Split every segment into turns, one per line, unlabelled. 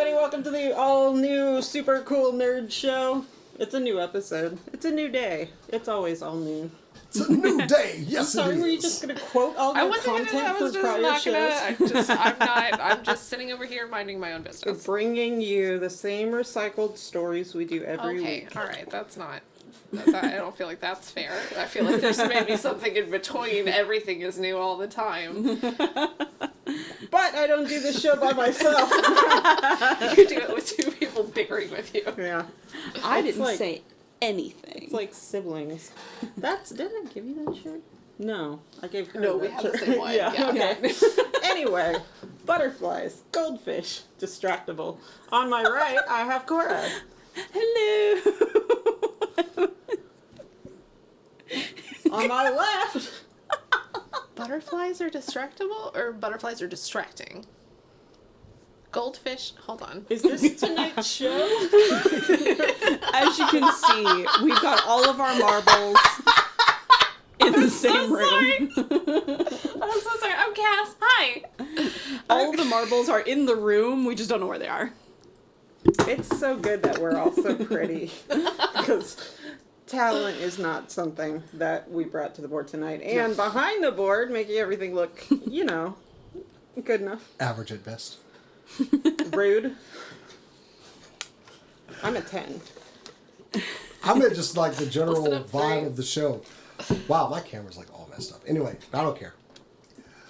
everybody. Welcome to the all-new super cool nerd show. It's a new episode. It's a new day. It's always all new.
It's a new day. Yes,
I'm sorry,
it is.
were you just going to quote all the content from prior shows?
I'm just sitting over here minding my own business.
We're bringing you the same recycled stories we do every week.
All right, that's not... I don't feel like that's fair. I feel like there's maybe something in between. Everything is new all the time.
But I don't do this show by myself.
You do it with two people bickering with you.
Yeah.
I didn't say anything.
It's like siblings. Didn't I give you that shirt? No, I gave her
No,
that
we have
shirt.
the same one.
Yeah,
Yeah.
okay. Anyway, butterflies, goldfish, distractible. On my right, I have Cora.
Hello.
On my left...
Butterflies are distractible, or butterflies are distracting? Goldfish, hold on.
Is this tonight's show?
As you can see, we've got all of our marbles in the same room.
I'm so sorry. I'm Cass. Hi.
All of the marbles are in the room. We just don't know where they are.
It's so good that we're all so pretty. Because talent is not something that we brought to the board tonight. And behind the board, making everything look, good enough.
Average at best.
Rude. I'm a 10.
I meant just like the general
Listen up,
vibe
please.
of the show. Wow, my camera's like all messed up. Anyway, I don't care.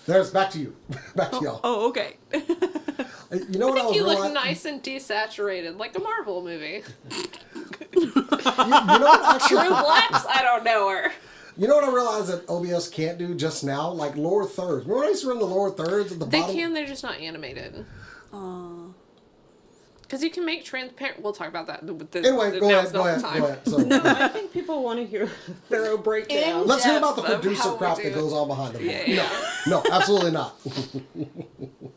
There's back to you. Back to y'all.
Oh, okay.
You know what I was
You look
realizing?
nice and desaturated, like a Marvel movie.
You know what actually?
True Blacks, I don't know her.
You know what I realized that OBS can't do just now? Like lower thirds. Remember when I used to run the lower thirds at the
They
bottom?
can, they're just not animated. Because you can make transparent... We'll talk about that.
Anyway, go ahead. So,
No, I think people want to hear a thorough breakdown.
let's hear about the
depth of
producer
how we
crap
do
that
it.
goes on behind the board.
Yeah.
No, absolutely not.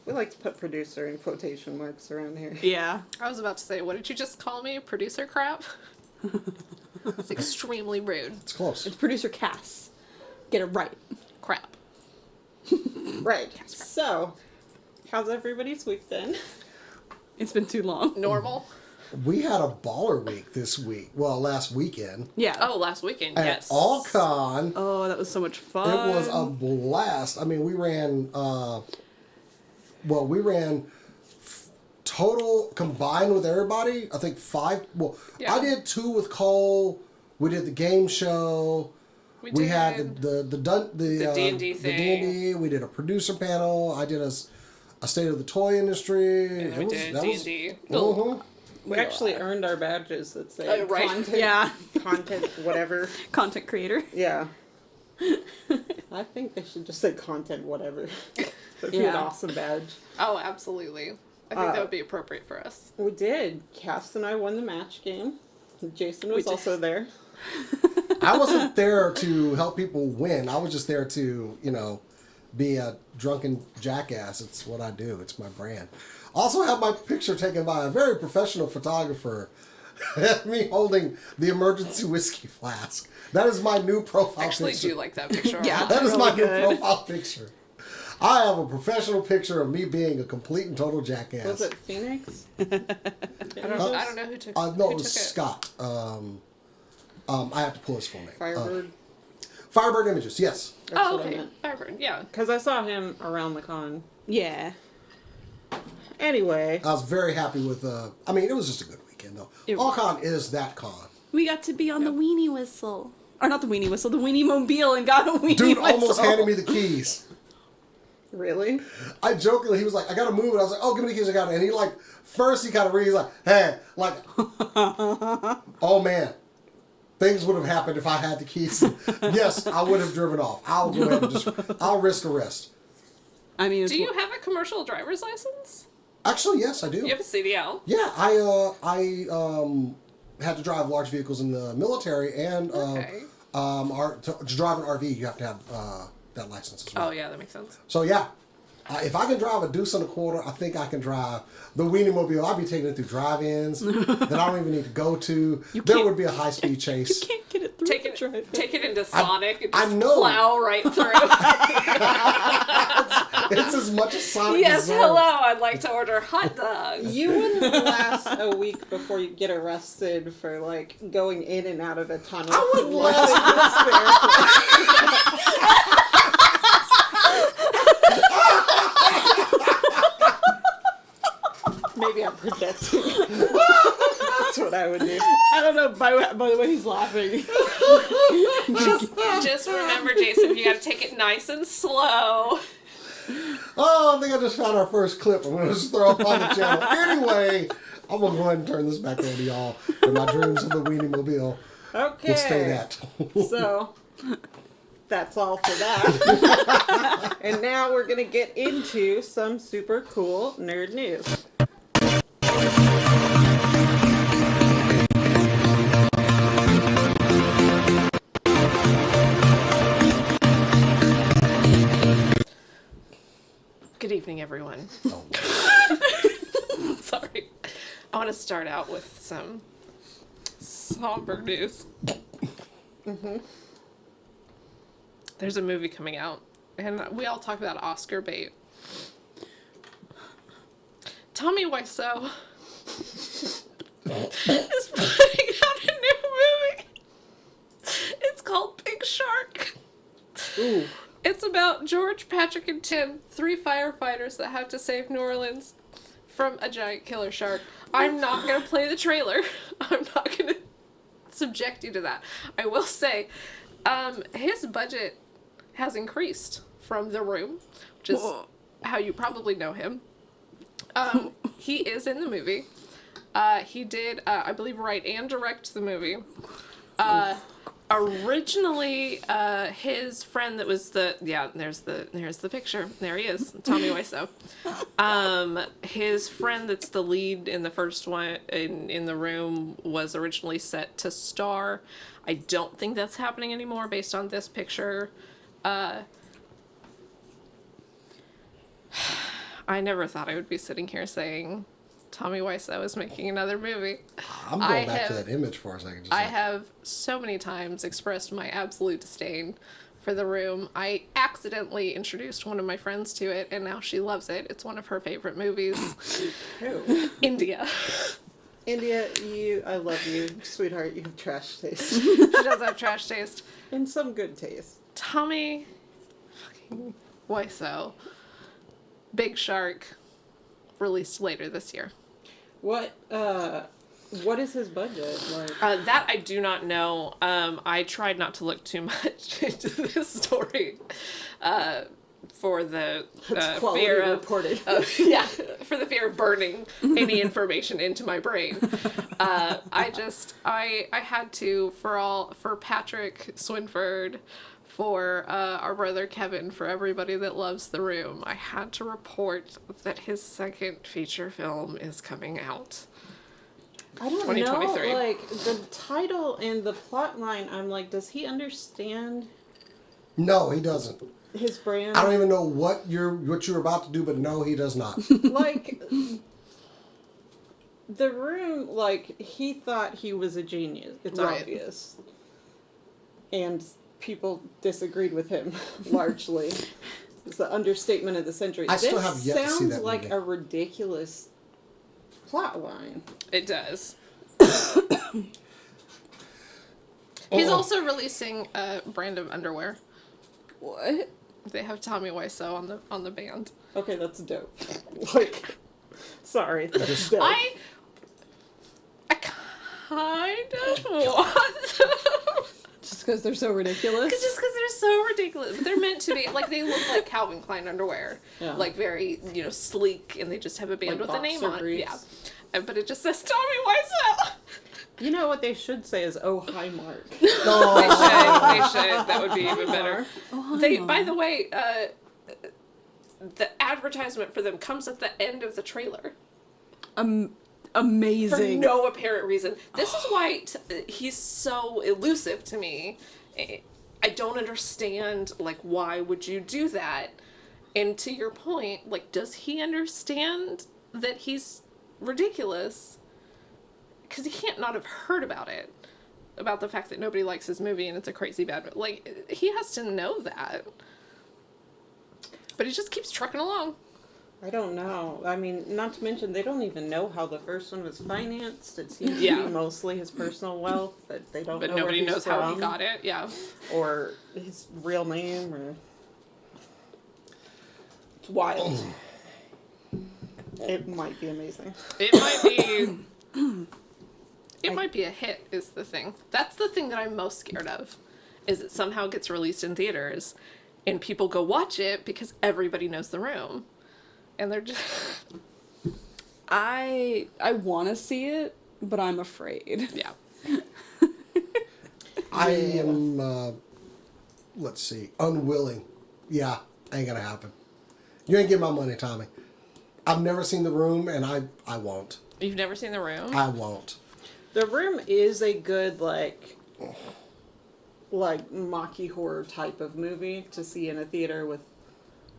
We like to put producer in quotation marks around here.
Yeah.
I was about to say, what did you just call me? Producer crap? It's extremely rude.
It's close.
It's producer Cass. Get it right.
Crap.
Right. So, how's everybody's week then?
It's been too long.
Normal?
We had a baller week this week. Well, last weekend.
Yeah.
Oh, last weekend,
At
yes.
AllCon.
Oh, that was so much fun.
It was a blast. I mean, we ran, total combined with everybody, I think 5. Well,
Yeah.
I did 2 with Cole. We did the game show. We had the
D&D
the
thing.
D&D. We did a producer panel. I did a state of the toy industry.
And we did D&D.
We actually earned our badges that say
right.
content,
Yeah.
content, whatever.
Content creator.
Yeah. I think they should just say content, whatever. That'd be an
Yeah.
awesome badge.
Oh, absolutely. I think that would be appropriate for us.
We did. Cass and I won the match game. Jason was
did.
also there.
I wasn't there to help people win. I was just there to, be a drunken jackass. It's what I do. It's my brand. Also have my picture taken by a very professional photographer. Me holding the emergency whiskey flask. That is my new profile
I actually
picture.
do like that picture.
Yeah.
That is
Really
my
good.
new profile picture. I have a professional picture of me being a complete and total jackass.
Was it Phoenix?
I don't know who took,
No,
who
it was
took it.
Scott. I have to pull his full name.
Firebird?
Firebird Images, yes.
That's
Oh,
what I
okay.
meant.
Firebird, yeah.
Because I saw him around the con.
Yeah.
Anyway.
I was very happy with, it was just a good weekend, though. AllCon is that con.
We got to be on the weenie whistle. Or not the weenie whistle, the weenie mobile, and got a weenie
Dude
whistle.
almost handed me the keys.
Really?
I jokingly, he was like, I gotta move it. I was like, oh, give me the keys, I got it. And he first he kind of read, he's like, hey, oh man. Things would have happened if I had the keys. Yes, I would have driven off. I'll go ahead and I'll risk arrest.
I mean,
Do you have a commercial driver's license?
Actually, yes, I do.
You have a CDL?
Yeah, I had to drive large vehicles in the military, and
Okay.
to drive an RV, you have to have that license as well.
Oh, yeah, that makes sense.
So yeah, if I can drive a deuce and a quarter, I think I can drive the Weenie Mobile. I'll be taking it through drive-ins that I don't even need to go to. There would be a high-speed chase.
You can't get it through
Take
the
it,
drive.
take it into Sonic and
I
just
know.
plow right through.
It's as much as Sonic
Yes,
deserves.
hello. I'd like to order hot dogs.
You wouldn't last a week before you get arrested for like going in and out of a tunnel.
I wouldn't
Maybe I'm projecting. That's what I would do.
I don't know. By the way, he's laughing.
Just remember, Jason, you gotta take it nice and slow.
Oh, I think I just found our first clip. I'm going to just throw up on the channel. Anyway, I'm going to go ahead and turn this back over to y'all. And my dreams of the Weenie Mobile
Okay.
will stay that.
So, that's all for that. And now we're going to get into some super cool nerd news.
Good evening, everyone.
Oh.
Sorry. I want to start out with some somber news. There's a movie coming out, and we all talk about Oscar bait. Tommy Wiseau is putting out a new movie. It's called Big Shark.
Ooh.
It's about George, Patrick, and Tim, 3 firefighters that have to save New Orleans from a giant killer shark. I'm not going to play the trailer. I'm not going to subject you to that. I will say, his budget has increased from The Room, which is how you probably know him. He is in the movie. He did, I believe, write and direct the movie. Originally, his friend that was there's the picture. There he is, Tommy Wiseau. His friend that's the lead in the first one in The Room was originally set to star. I don't think that's happening anymore based on this picture. I never thought I would be sitting here saying Tommy Wiseau is making another movie.
I'm going back to that image for a second.
I have so many times expressed my absolute disdain for The Room. I accidentally introduced one of my friends to it, and now she loves it. It's one of her favorite movies.
Who?
India.
India, I love you, sweetheart. You have trash taste.
She does have trash taste.
And some good taste.
Tommy fucking Wiseau. Big Shark. Released later this year.
What is his budget like?
That I do not know. I tried not to look too much into this story for the fear of
reporting.
for the fear of burning any information into my brain. I had to for Patrick Swinford, for our brother Kevin, for everybody that loves The Room, I had to report that his second feature film is coming out.
I don't
2023.
know, like, the title and the plot line, I'm like, does he understand
No, he doesn't.
his brand?
I don't even know what you're about to do, but no, he does not.
Like, The Room, like, he thought he was a genius. It's
Right.
obvious. And people disagreed with him, largely. It's the understatement of the century.
I still have yet to see
sounds
that
like
movie.
a ridiculous plot line.
It does. He's also releasing a brand of underwear.
What?
They have Tommy Wiseau on the band.
Okay, that's dope. Like, sorry, that's dope.
I kind of want them.
Just because they're so ridiculous?
Just because they're so ridiculous. They're meant to be, like, they look like Calvin Klein underwear.
Yeah.
Like, very, sleek, and they just have a band
Like
with a name
boxer
on it.
briefs.
Yeah. But it just says Tommy Wiseau.
You know what they should say is, "Oh, hi, Mark."
They should. That would be even better.
Oh,
They, by the way, the advertisement for them comes at the end of the trailer. For
Amazing.
no apparent reason. This is why he's so elusive to me. I don't understand, like, why would you do that? And to your point, like, does he understand that he's ridiculous? Because he can't not have heard about it. About the fact that nobody likes his movie and it's a crazy bad movie. Like, he has to know that. But he just keeps trucking along.
I don't know. I mean, not to mention, they don't even know how the first one was financed. It seems to
Yeah.
be mostly his personal wealth, but they don't
But
know
nobody
where he's
knows how he
from,
got it. Yeah.
or his real name, or... It's wild. It might be amazing.
It might be... It might be a hit, is the thing. That's the thing that I'm most scared of, is it somehow gets released in theaters, and people go watch it because everybody knows The Room. And they're just...
I want to see it, but I'm afraid.
Yeah.
I am, let's see, unwilling. Yeah, ain't gonna happen. You ain't getting my money, Tommy. I've never seen The Room, and I won't.
You've never seen The Room?
I won't.
The Room is a good, like mocky horror type of movie to see in a theater with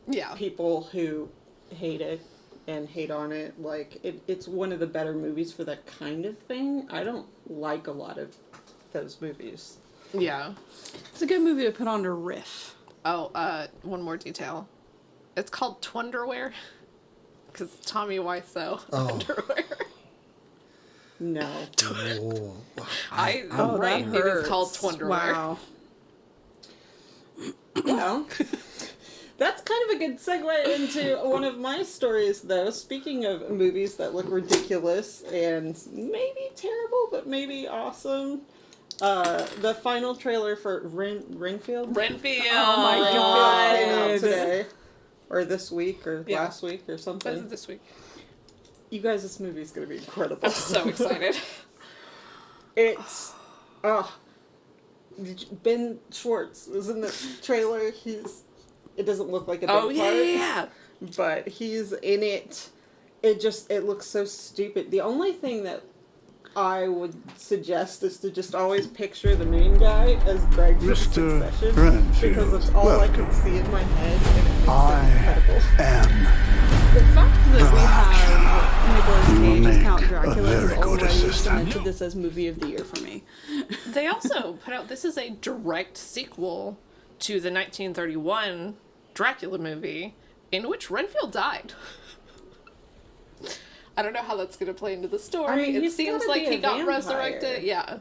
Yeah.
people who hate it and hate on it. Like, it's one of the better movies for that kind of thing. I don't like a lot of those movies.
Yeah.
It's a good movie to put on to riff.
Oh, one more detail. It's called Twunderwear. Because Tommy Wiseau underwear.
No.
Oh,
I'm
that
right. It is
hurts.
called Twunderwear.
Wow. Well, that's kind of a good segue into one of my stories, though. Speaking of movies that look ridiculous and maybe terrible, but maybe awesome, the final trailer for Renfield?
Renfield.
Oh my
Renfield
God.
came out today, or this week, or
Yeah.
last week, or
That's
something.
this week.
You guys, this movie is going to be incredible.
I'm so excited.
It's, Ben Schwartz was in the trailer. It doesn't look like a big
Oh, yeah,
part,
yeah, yeah.
but he's in it. It looks so stupid. The only thing that I would suggest is to just always picture the main guy as Greg from
Mr.
Succession,
Renfield,
because that's all I can
welcome.
see in my head, and it makes
I
it incredible.
am
The fact that we have Nicolas
You will
Cage as
make
Count
a
Dracula has
very good
already
assistant.
cemented this as movie of the year for me.
They also put out, this is a direct sequel to the 1931 Dracula movie, in which Renfield died. I don't know how that's going to play into the story.
I mean,
It
he's
seems
gotta
like
be
he
a
got
vampire.
resurrected. Yeah.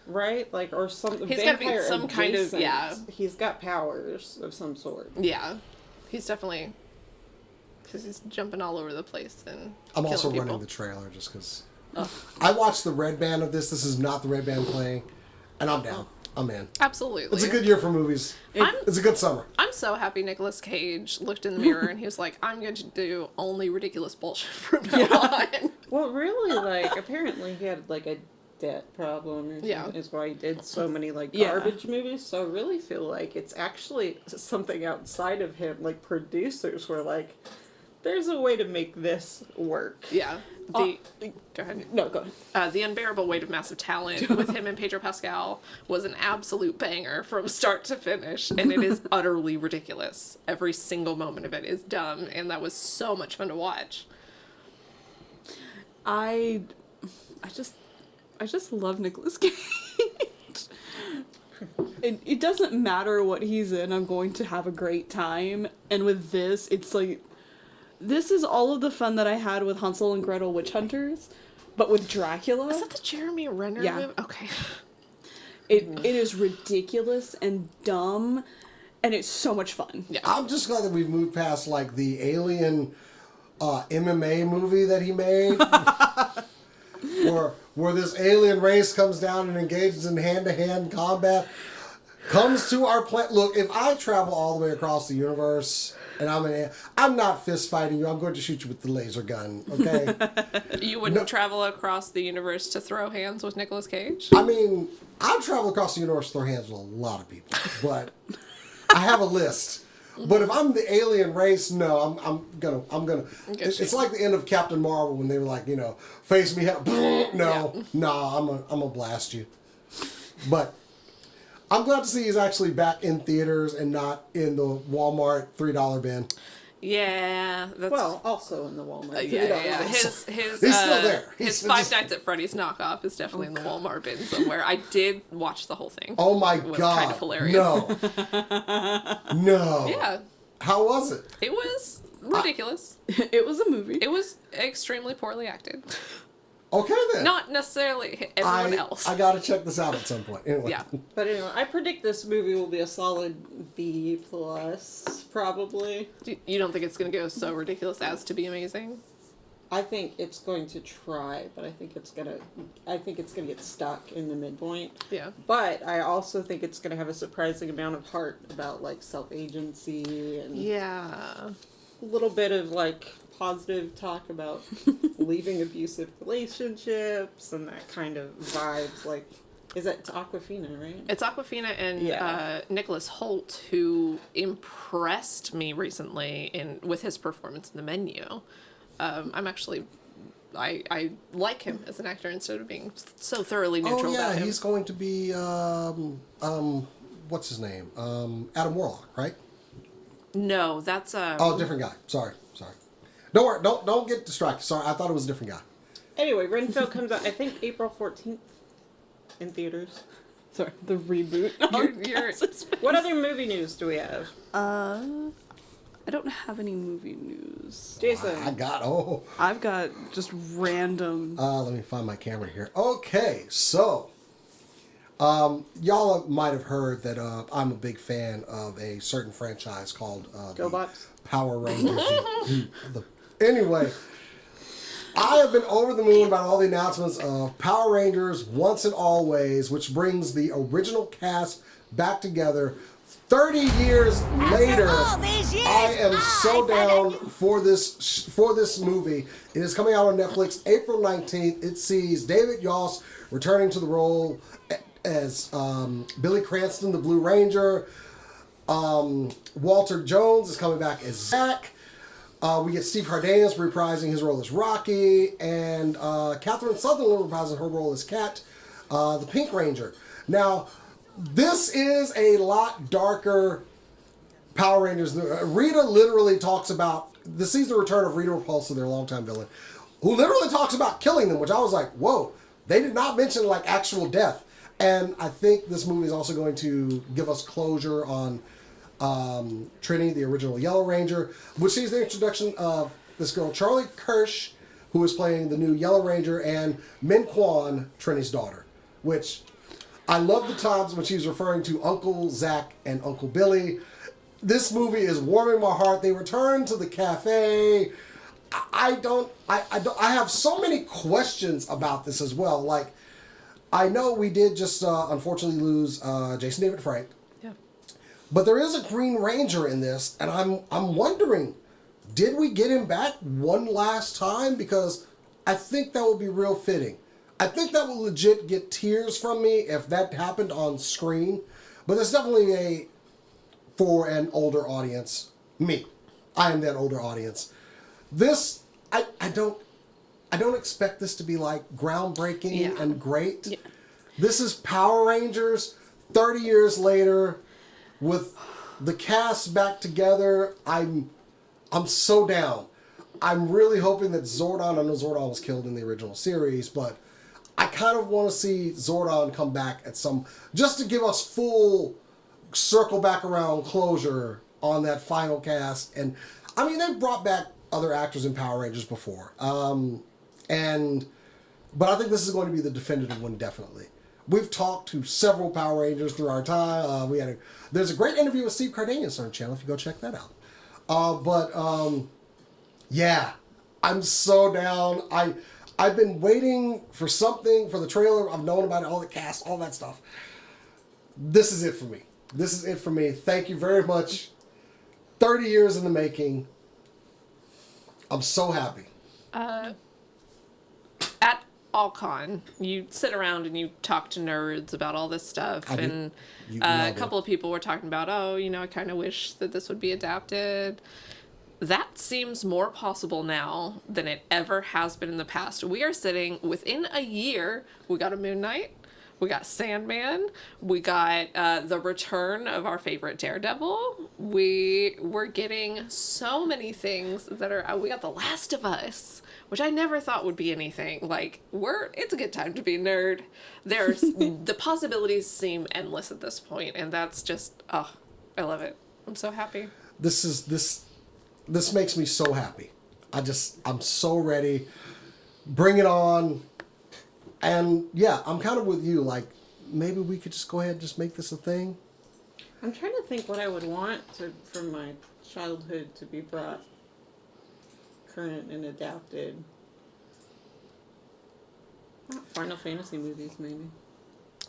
Right? Like, or some
He's gotta be
vampire
some kind of-
adjacent.
yeah.
He's got powers of some sort.
Yeah. He's definitely... Because he's jumping all over the place and
I'm also
killing
running
people.
the trailer just because I watched the red band of this. This is not the red band playing, and I'm down. I'm in.
Absolutely.
It's a good year for movies. It's a good summer.
I'm so happy Nicolas Cage looked in the mirror and he was like, I'm going to do only ridiculous bullshit from now on.
Well, really, like, apparently he had, like, a debt problem or something,
Yeah.
is why he did so many, like,
Yeah.
garbage movies. So I really feel like it's actually something outside of him. Like, producers were like, there's a way to make this work.
Yeah. Go ahead.
No, go ahead.
The Unbearable Weight of Massive Talent with him and Pedro Pascal was an absolute banger from start to finish, and it is utterly ridiculous. Every single moment of it is dumb, and that was so much fun to watch.
I just love Nicolas Cage. It doesn't matter what he's in, I'm going to have a great time. And with this, it's like, this is all of the fun that I had with Hansel and Gretel Witch Hunters, but with Dracula.
Is that the Jeremy Renner
Yeah.
movie? Okay.
It is ridiculous and dumb, and it's so much fun.
Yeah.
I'm just glad that we've moved past like the Alien MMA movie that he made, where this alien race comes down and engages in hand-to-hand combat. Comes to our planet. Look, if I travel all the way across the universe and I'm not fist fighting you. I'm going to shoot you with the laser gun. Okay.
You wouldn't travel across the universe to throw hands with Nicolas Cage?
I mean, I travel across the universe to throw hands with a lot of people, but I have a list. But if I'm the alien race, no, I'm gonna. It's like the end of Captain Marvel when they were like, face me head. No, I'm gonna blast you. But I'm glad to see he's actually back in theaters and not in the Walmart $3 bin.
Yeah, that's
Well, also in the Walmart.
yeah. His
He's still there.
His
He's
Five
just-
Nights at Freddy's knockoff is definitely in the Walmart bin somewhere. I did watch the whole thing.
Oh my
It was
god!
kind of hilarious.
No, no.
Yeah,
How was it?
It was ridiculous.
It was a movie.
It was extremely poorly acted.
Okay then.
Not necessarily everyone else.
I gotta check this out at some point. Anyway.
Yeah.
But anyway, I predict this movie will be a solid B plus, probably.
You don't think it's going to go so ridiculous as to be amazing?
I think it's going to try, but I think it's gonna get stuck in the midpoint.
Yeah.
But I also think it's gonna have a surprising amount of heart about like self-agency and
Yeah.
a little bit of like positive talk about leaving abusive relationships and that kind of vibes. Like, it's Aquafina, right?
It's Aquafina and
Yeah.
Nicholas Holt, who impressed me recently with his performance in The Menu. I like him as an actor instead of being so thoroughly neutral
Oh yeah,
about him.
he's going to be what's his name? Adam Warlock, right?
No, that's
Oh, different guy. Sorry. Don't worry. Don't get distracted. Sorry, I thought it was a different guy.
Anyway, Renfield comes out, I think, April 14th in theaters.
Sorry, the reboot.
You're
What other movie news do we have?
I don't have any movie news.
Jason.
I've got just random.
Let me find my camera here. Okay, so y'all might have heard that I'm a big fan of a certain franchise called
GoBots?
Power Rangers. Anyway, I have been over the moon about all the announcements of Power Rangers Once and Always, which brings the original cast back together 30 years later. I am so down for this movie. It is coming out on Netflix April 19th. It sees David Yost returning to the role as Billy Cranston, the Blue Ranger. Walter Jones is coming back as Zack. We get Steve Cardenas reprising his role as Rocky, and Catherine Sutherland reprising her role as Kat, the Pink Ranger. Now, this is a lot darker Power Rangers. Rita literally talks about, this sees the return of Rita Repulsa, their longtime villain, who literally talks about killing them, which I was like, whoa, they did not mention like actual death. And I think this movie is also going to give us closure on Trini, the original Yellow Ranger, which sees the introduction of this girl, Charlie Kirsch, who is playing the new Yellow Ranger, and Min Kwan, Trini's daughter, which I love the times when she's referring to Uncle Zack and Uncle Billy. This movie is warming my heart. They return to the cafe. I have so many questions about this as well. Like, I know we did just unfortunately lose Jason David Frank.
Yeah.
But there is a Green Ranger in this, and I'm wondering, did we get him back one last time? Because I think that would be real fitting. I think that will legit get tears from me if that happened on screen. But there's definitely for an older audience. Me. I am that older audience. This, I don't expect this to be like groundbreaking and great. Yeah. This is Power Rangers 30 years later with the cast back together. I'm so down. I'm really hoping that Zordon, I know Zordon was killed in the original series, but I kind of want to see Zordon come back at just to give us full circle back around closure on that final cast. And I mean, they've brought back other actors in Power Rangers before. But I think this is going to be the definitive one, definitely. We've talked to several Power Rangers through our time. There's a great interview with Steve Cardenas on our channel if you go check that out. Yeah, I'm so down. I've been waiting for something, for the trailer. I've known about it, all the cast, all that stuff. This is it for me. This is it for me. Thank you very much. 30 years in the making. I'm so happy.
At AllCon, you sit around and you talk to nerds about all this stuff, and a couple of people were talking about, I kind of wish that this would be adapted. That seems more possible now than it ever has been in the past. We are sitting within a year. We got a Moon Knight. We got Sandman. We got the return of our favorite Daredevil. We're getting so many things that are. We got The Last of Us, which I never thought would be anything. Like, it's a good time to be a nerd. There's the possibilities seem endless at this point, and that's just I love it. I'm so happy.
this makes me so happy. I'm so ready. Bring it on. And yeah, I'm kind of with you. Like, maybe we could just go ahead and just make this a thing.
I'm trying to think what I would want for my childhood to be brought current and adapted. Final Fantasy movies, maybe.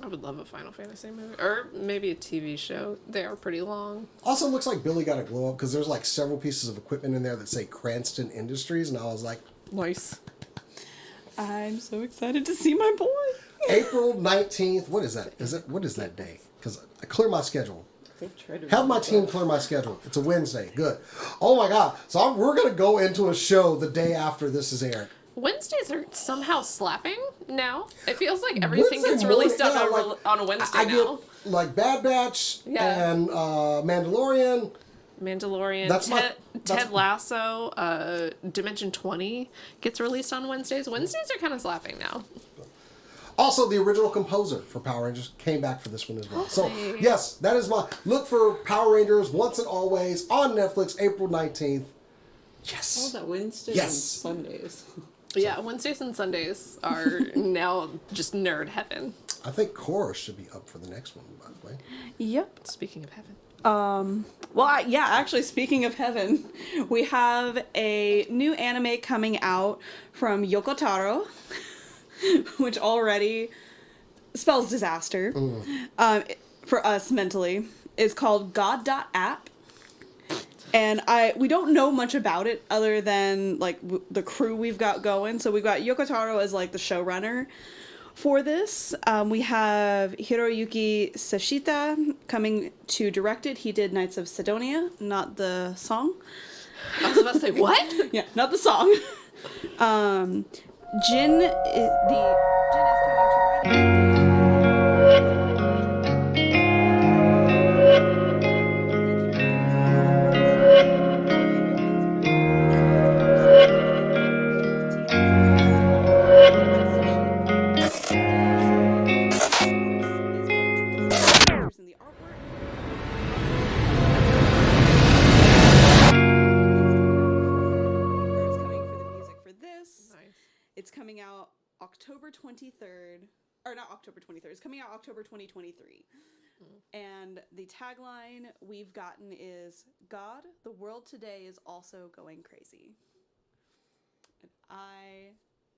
I would love a Final Fantasy movie. Or maybe a TV show. They are pretty long.
Also, it looks like Billy got a glow up because there's like several pieces of equipment in there that say Cranston Industries, and I was like,
Nice.
I'm so excited to see my boy.
April 19th. What is that? What is that day? Because I clear my schedule.
Try to
Have my team clear my schedule. It's a Wednesday. Good. Oh my God. So we're going to go into a show the day after this is aired.
Wednesdays are somehow slapping now. It feels like everything
Wednesday
gets released
morning,
on a Wednesday
I
now.
get like Bad Batch and Mandalorian.
Ted Lasso, Dimension 20 gets released on Wednesdays. Wednesdays are kind of slapping now.
Also, the original composer for Power Rangers came back for this one as well. So, yes, that is my look for Power Rangers Once and Always on Netflix, April 19th. Yes.
Oh, that Wednesdays
Yes.
and Sundays.
Yeah, Wednesdays and Sundays are now just nerd heaven.
I think Korra should be up for the next one, by the way.
Yep.
Speaking of heaven.
Well, yeah, actually, speaking of heaven, we have a new anime coming out from Yoko Taro, which already spells disaster for us mentally. It's called God.app. And we don't know much about it other than like the crew we've got going. So we've got Yoko Taro as like the showrunner for this. We have Hiroyuki Sashita coming to direct it. He did Knights of Sidonia, not the song.
I was about to say, what?
Yeah, not the song. Jin is coming to write it. In the artwork. Is coming for the music for this.
Nice.
It's coming out October 23rd. Or not October 23rd. It's coming out October 2023. And the tagline we've gotten is, God, the world today is also going crazy. And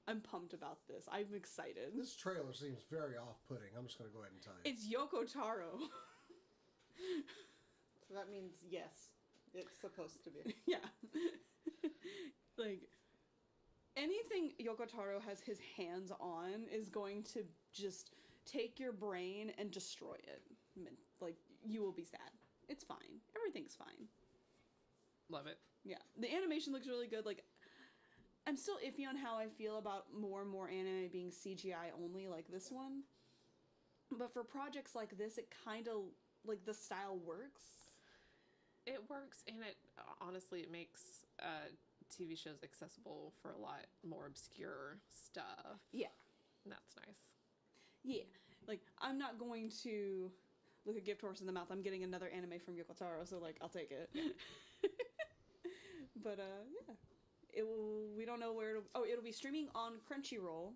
I'm pumped about this. I'm excited.
This trailer seems very off-putting. I'm just going to go ahead and tell you.
It's Yoko Taro.
So that means yes, it's supposed to be.
Yeah. Like, anything Yoko Taro has his hands on is going to just take your brain and destroy it. Like, you will be sad. It's fine. Everything's fine.
Love it.
Yeah. The animation looks really good. Like, I'm still iffy on how I feel about more and more anime being CGI only, like this one. But for projects like this, it kind of, like, the style works.
It works, and it honestly, it makes TV shows accessible for a lot more obscure stuff.
Yeah.
And that's nice.
Yeah. Like, I'm not going to look a gift horse in the mouth. I'm getting another anime from Yoko Taro, so, like, I'll take it. But, yeah. We don't know where it'll be streaming on Crunchyroll.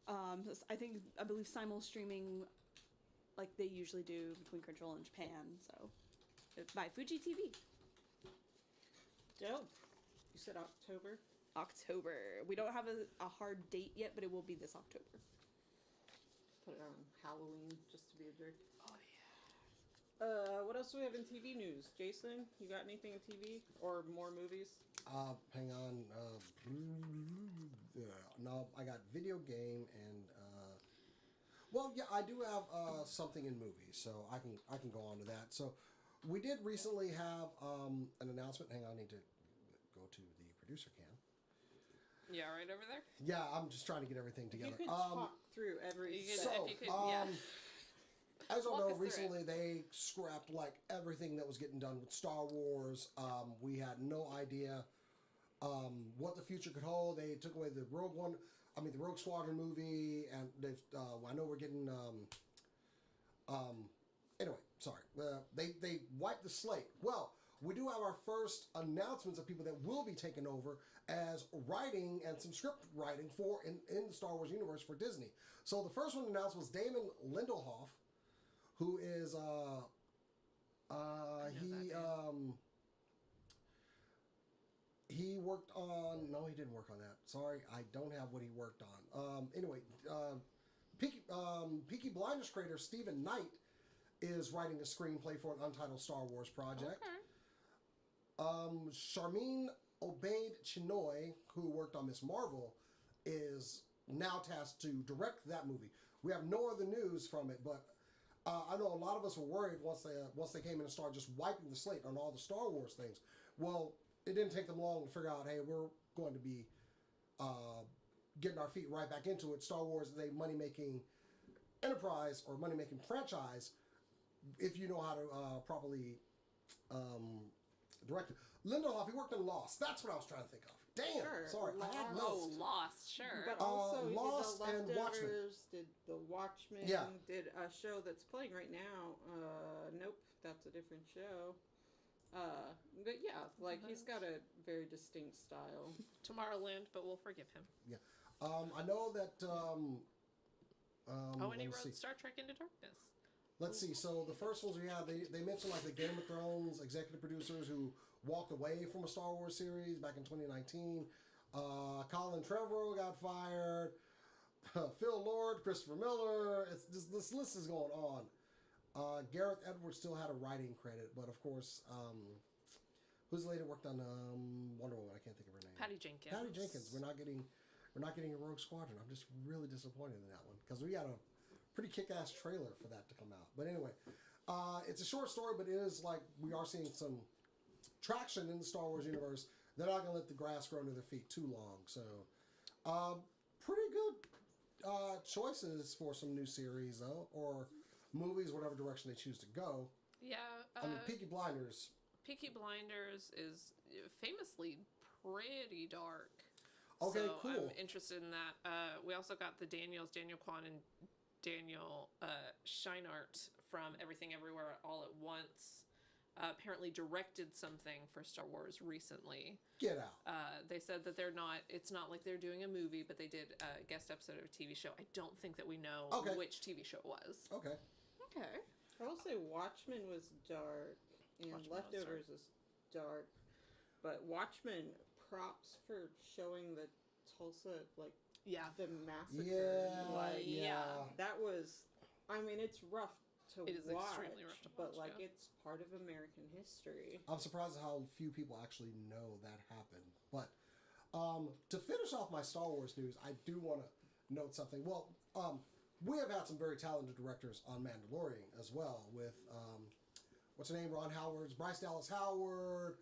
I believe simul streaming, like they usually do between Crunchyroll and Japan, so by Fuji TV.
Dope. You said October?
October. We don't have a hard date yet, but it will be this October.
Put it on Halloween just to be a jerk.
Oh yeah.
What else do we have in TV news? Jason, you got anything in TV or more movies?
Hang on. No, I got video game and well, yeah, I do have something in movies, so I can go on to that. So we did recently have an announcement. Hang on, I need to go to the producer cam.
Yeah, right over there.
Yeah, I'm just trying to get everything together.
You could talk through every.
As you
Walk
know,
us through
recently they scrapped like everything that was getting done with Star Wars. We had no idea what the future could hold. They took away the Rogue Squadron movie, and they've. I know we're getting. Anyway, sorry. They wiped the slate. Well, we do have our first announcements of people that will be taking over as writing and some script writing in the Star Wars universe for Disney. So the first one announced was Damon Lindelof, who is he worked on... No, he didn't work on that. Sorry, I don't have what he worked on. Peaky Blinders creator Stephen Knight is writing a screenplay for an untitled Star Wars project.
Okay.
Charmin Obaid Chinoy, who worked on Miss Marvel, is now tasked to direct that movie. We have no other news from it, but I know a lot of us were worried once they came in and started just wiping the slate on all the Star Wars things. Well, it didn't take them long to figure out, hey, we're going to be getting our feet right back into it. Star Wars is a money-making enterprise or money-making franchise if you know how to properly direct it. Lindelof, he worked in Lost. That's what I was trying to think of. Damn,
Sure,
sorry, I had
Oh,
notes.
Lost, sure.
But also,
Lost
he did
and
The
Watchmen.
Leftovers, did The Watchmen,
Yeah.
did a show that's playing right now. Nope, that's a different show. But yeah, like, he's got a very distinct style.
Tomorrowland, but we'll forgive him.
Yeah. I know that...
And he
let's see.
wrote Star Trek Into Darkness.
Let's see. So the first ones we had, they mentioned like the Game of Thrones executive producers who walked away from a Star Wars series back in 2019. Colin Trevorrow got fired. Phil Lord, Christopher Miller. It's just, this list is going on. Gareth Edwards still had a writing credit, but of course, who's the lady that worked on Wonder Woman? I can't think of her name.
Patty Jenkins.
Patty Jenkins. We're not getting a Rogue Squadron. I'm just really disappointed in that one because we got a pretty kick-ass trailer for that to come out. But anyway, it's a short story, but it is like we are seeing some traction in the Star Wars universe. They're not going to let the grass grow under their feet too long. So, pretty good choices for some new series, though, or movies, whatever direction they choose to go.
Yeah.
I mean, Peaky Blinders.
Peaky Blinders is famously pretty dark.
Okay,
so
cool.
I'm interested in that. We also got the Daniel Kwan and Daniel Scheinert from Everything Everywhere All at Once. Apparently directed something for Star Wars recently.
Get out.
They said that it's not like they're doing a movie, but they did a guest episode of a TV show. I don't think that we know which TV show it was.
Okay.
Okay.
I will say Watchmen was dark, and
Watchmen was
Leftovers is dark. But Watchmen, props for showing the Tulsa, like,
Yeah.
the massacre.
Yeah.
Like,
Yeah.
that was, I mean, it's rough to
It is
watch.
extremely rough to
But,
watch,
like,
yeah.
it's part of American history.
I'm surprised at how few people actually know that happened. But to finish off my Star Wars news, I do want to note something. Well, we have had some very talented directors on Mandalorian as well with, what's her name, Ron Howard's, Bryce Dallas Howard,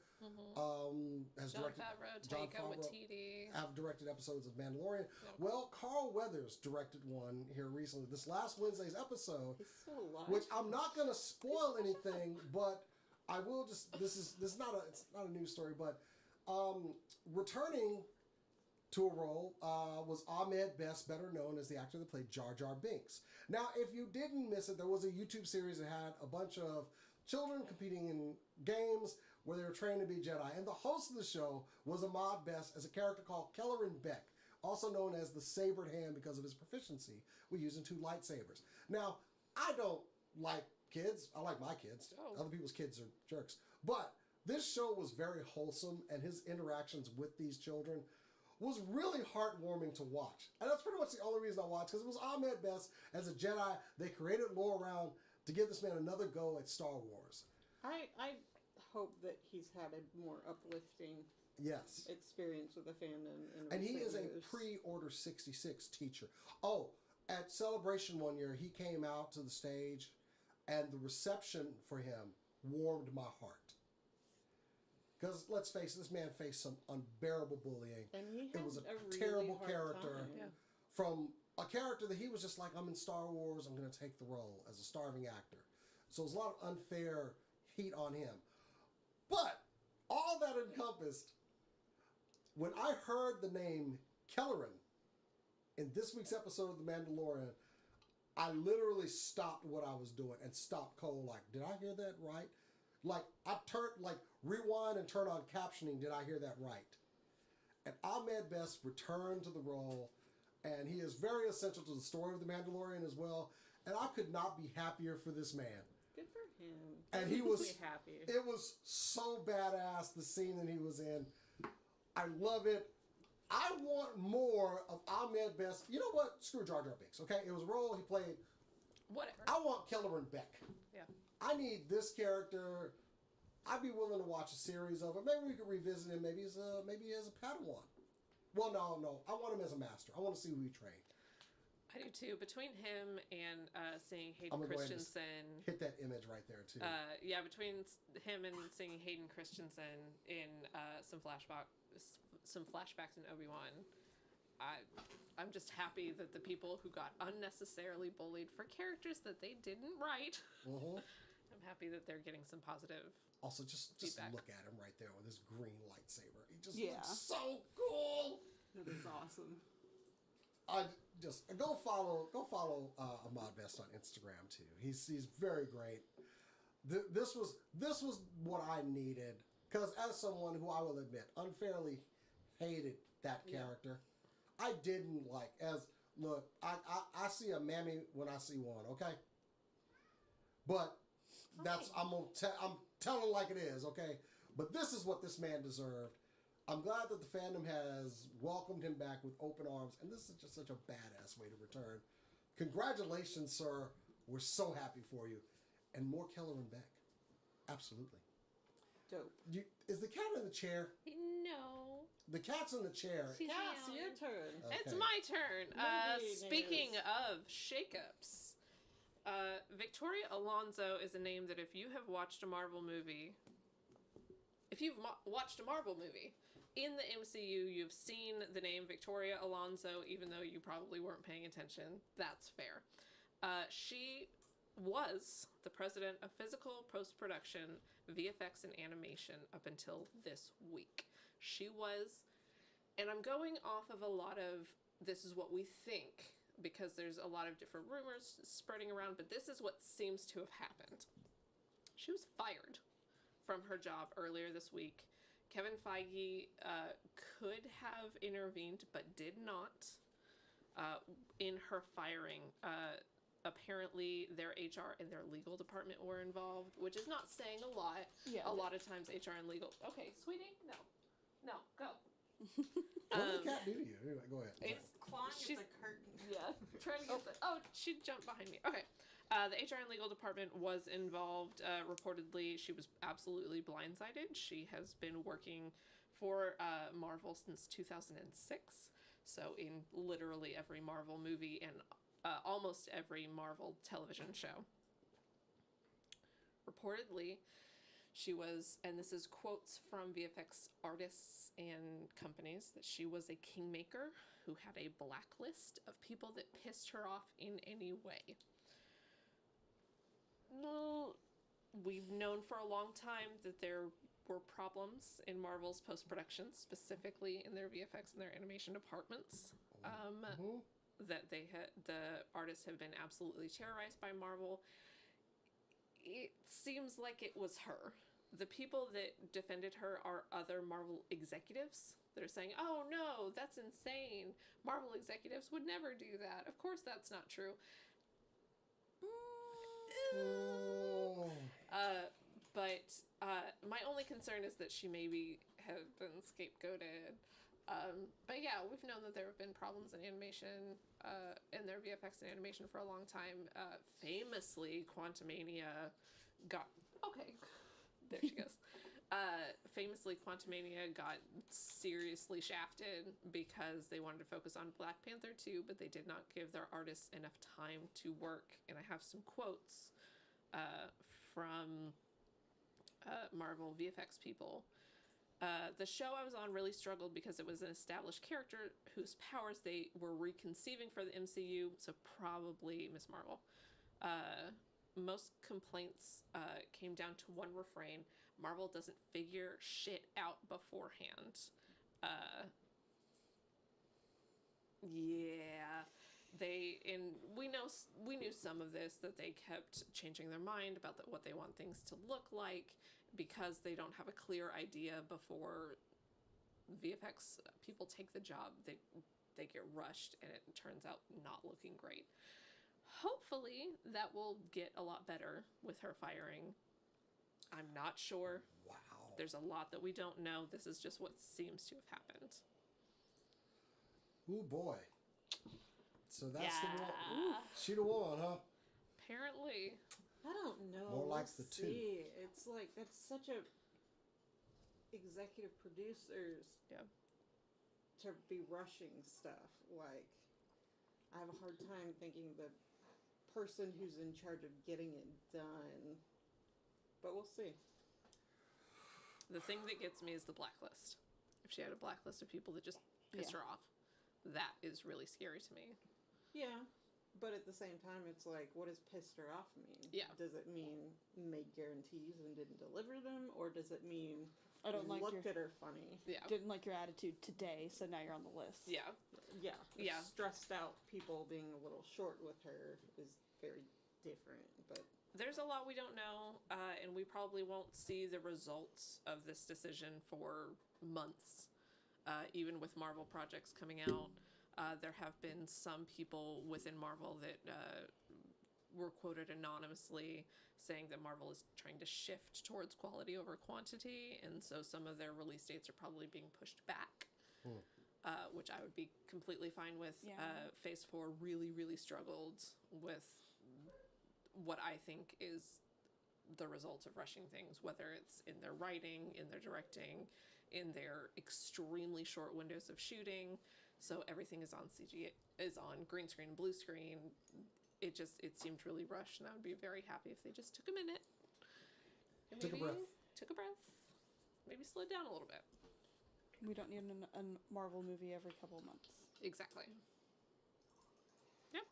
has
Jon
directed...
Favreau,
Jon
Taika
Favreau
Waititi.
have directed episodes of Mandalorian.
Yep.
Well, Carl Weathers directed one here recently, this last Wednesday's episode,
He's still alive.
which I'm not going to spoil anything, but I will just... This is not a news story, but returning to a role was Ahmed Best, better known as the actor that played Jar Jar Binks. Now, if you didn't miss it, there was a YouTube series that had a bunch of children competing in games where they were trained to be Jedi. And the host of the show was Ahmed Best as a character called Kelleran Beck, also known as the Sabered Hand because of his proficiency with using 2 lightsabers. Now, I don't like kids. I like my kids.
Oh.
Other people's kids are jerks. But this show was very wholesome, and his interactions with these children was really heartwarming to watch. And that's pretty much the only reason I watched, because it was Ahmed Best as a Jedi. They created lore around to give this man another go at Star Wars.
I hope that he's had a more uplifting
Yes.
experience with the fandom. In
And he
recent
is a
years.
pre-Order 66 teacher. Oh, at Celebration one year, he came out to the stage, and the reception for him warmed my heart. Because let's face it, this man faced some unbearable bullying.
And he
It was
had
a
a really
terrible
hard
character.
time.
Yeah.
From a character that he was just like, I'm in Star Wars, I'm going to take the role as a starving actor. So there's a lot of unfair heat on him. But all that encompassed, when I heard the name Kelleran in this week's episode of The Mandalorian, I literally stopped what I was doing and stopped cold like, did I hear that right? Like, rewind and turn on captioning. Did I hear that right? And Ahmed Best returned to the role, and he is very essential to the story of The Mandalorian as well. And I could not be happier for this man.
Good for him.
And he was
Be happy.
It was so badass, the scene that he was in. I love it. I want more of Ahmed Best. You know what? Screw Jar Jar Binks, okay? It was a role he played.
Whatever.
I want Kelleran Beck.
Yeah.
I need this character. I'd be willing to watch a series of it. Maybe we could revisit him. Maybe as a Padawan. Well, no. I want him as a master. I want to see who he trained.
I do too. Between him and seeing
I'm
Hayden
gonna go ahead and
Christensen.
hit that image right there too.
Between him and seeing Hayden Christensen in some flashbacks in Obi-Wan, I'm just happy that the people who got unnecessarily bullied for characters that they didn't write, I'm happy that they're getting some positive.
Also, just
feedback.
look at him right there with his green lightsaber. He just
Yeah.
looks so cool.
That is awesome.
I just go follow Ahmad Best on Instagram too. He's very great. This was what I needed, because as someone who I will admit unfairly hated that character, I didn't like. I see a mammy when I see one. Okay, but I'm telling like it is. Okay, but this is what this man deserved. I'm glad that the fandom has welcomed him back with open arms, and this is just such a badass way to return. Congratulations, sir. We're so happy for you. And more Kelleran Beck. Absolutely.
Dope.
Is the cat in the chair?
No.
The cat's in the chair.
She's
Cass,
meowing.
your turn.
Okay.
It's my turn.
Movie
Speaking
news.
of shakeups, Victoria Alonso is a name that if you have watched a Marvel movie, watched a Marvel movie in the MCU, you've seen the name Victoria Alonso, even though you probably weren't paying attention. That's fair. She was the president of physical post-production, VFX, and animation up until this week. She was, and I'm going off of a lot of this is what we think, because there's a lot of different rumors spreading around, but this is what seems to have happened. She was fired from her job earlier this week. Kevin Feige could have intervened, but did not in her firing. Apparently, their HR and their legal department were involved, which is not saying a lot.
Yeah.
A lot of times, HR and legal. Okay, sweetie, no, go.
What did the cat do to you? Anyway, go ahead.
It's
Clawing
she's
at the curtain.
yeah trying to get the. Oh, she jumped behind me. Okay, the HR and legal department was involved. Reportedly, she was absolutely blindsided. She has been working for Marvel since 2006, so in literally every Marvel movie and almost every Marvel television show. Reportedly, she was, and this is quotes from VFX artists and companies, that she was a kingmaker who had a blacklist of people that pissed her off in any way. Well, we've known for a long time that there were problems in Marvel's post-production, specifically in their VFX and their animation departments. That the artists have been absolutely terrorized by Marvel. It seems like it was her. The people that defended her are other Marvel executives that are saying, oh no, that's insane. Marvel executives would never do that. Of course that's not true. But my only concern is that she maybe have been scapegoated. But yeah, we've known that there have been problems in animation, in their VFX and animation for a long time. Famously, Quantumania got... Okay, there she goes. Famously, Quantumania got seriously shafted because they wanted to focus on Black Panther 2, but they did not give their artists enough time to work. And I have some quotes from Marvel VFX people. The show I was on really struggled because it was an established character whose powers they were reconceiving for the MCU, so probably Miss Marvel. Most complaints came down to one refrain: Marvel doesn't figure shit out beforehand. Yeah. we knew some of this, that they kept changing their mind about what they want things to look like because they don't have a clear idea before VFX people take the job. They get rushed and it turns out not looking great. Hopefully that will get a lot better with her firing. I'm not sure.
Wow.
There's a lot that we don't know. This is just what seems to have happened.
Ooh, boy. So that's the one. Ooh, she'd have won, huh?
Apparently.
I don't know.
More like
We'll
the
see. It's like, that's such a executive producers
Yeah.
to be rushing stuff. Like, I have a hard time thinking the person who's in charge of getting it done. But we'll see.
The thing that gets me is the blacklist. If she had a blacklist of people that just pissed
Yeah.
her off, that is really scary to me.
Yeah. But at the same time, it's like, what does pissed her off mean?
Yeah.
Does it mean made guarantees and didn't deliver them? Or does it mean
I don't like
looked
your-
at her funny?
Yeah.
Didn't like your attitude today, so now you're on the list.
Yeah.
Yeah.
Yeah.
Stressed out people being a little short with her is very different. But
There's a lot we don't know, and we probably won't see the results of this decision for months. Even with Marvel projects coming out, there have been some people within Marvel that were quoted anonymously saying that Marvel is trying to shift towards quality over quantity, and so some of their release dates are probably being pushed back. Which I would be completely fine with.
Yeah.
Phase 4 really, really struggled with what I think is the result of rushing things, whether it's in their writing, in their directing, in their extremely short windows of shooting. So everything is on CG, is on green screen and blue screen. It seemed really rushed, and I would be very happy if they just took a minute. And
Took a breath.
Took a breath. Maybe slowed down a little bit.
We don't need a Marvel movie every couple of months.
Exactly. Yep.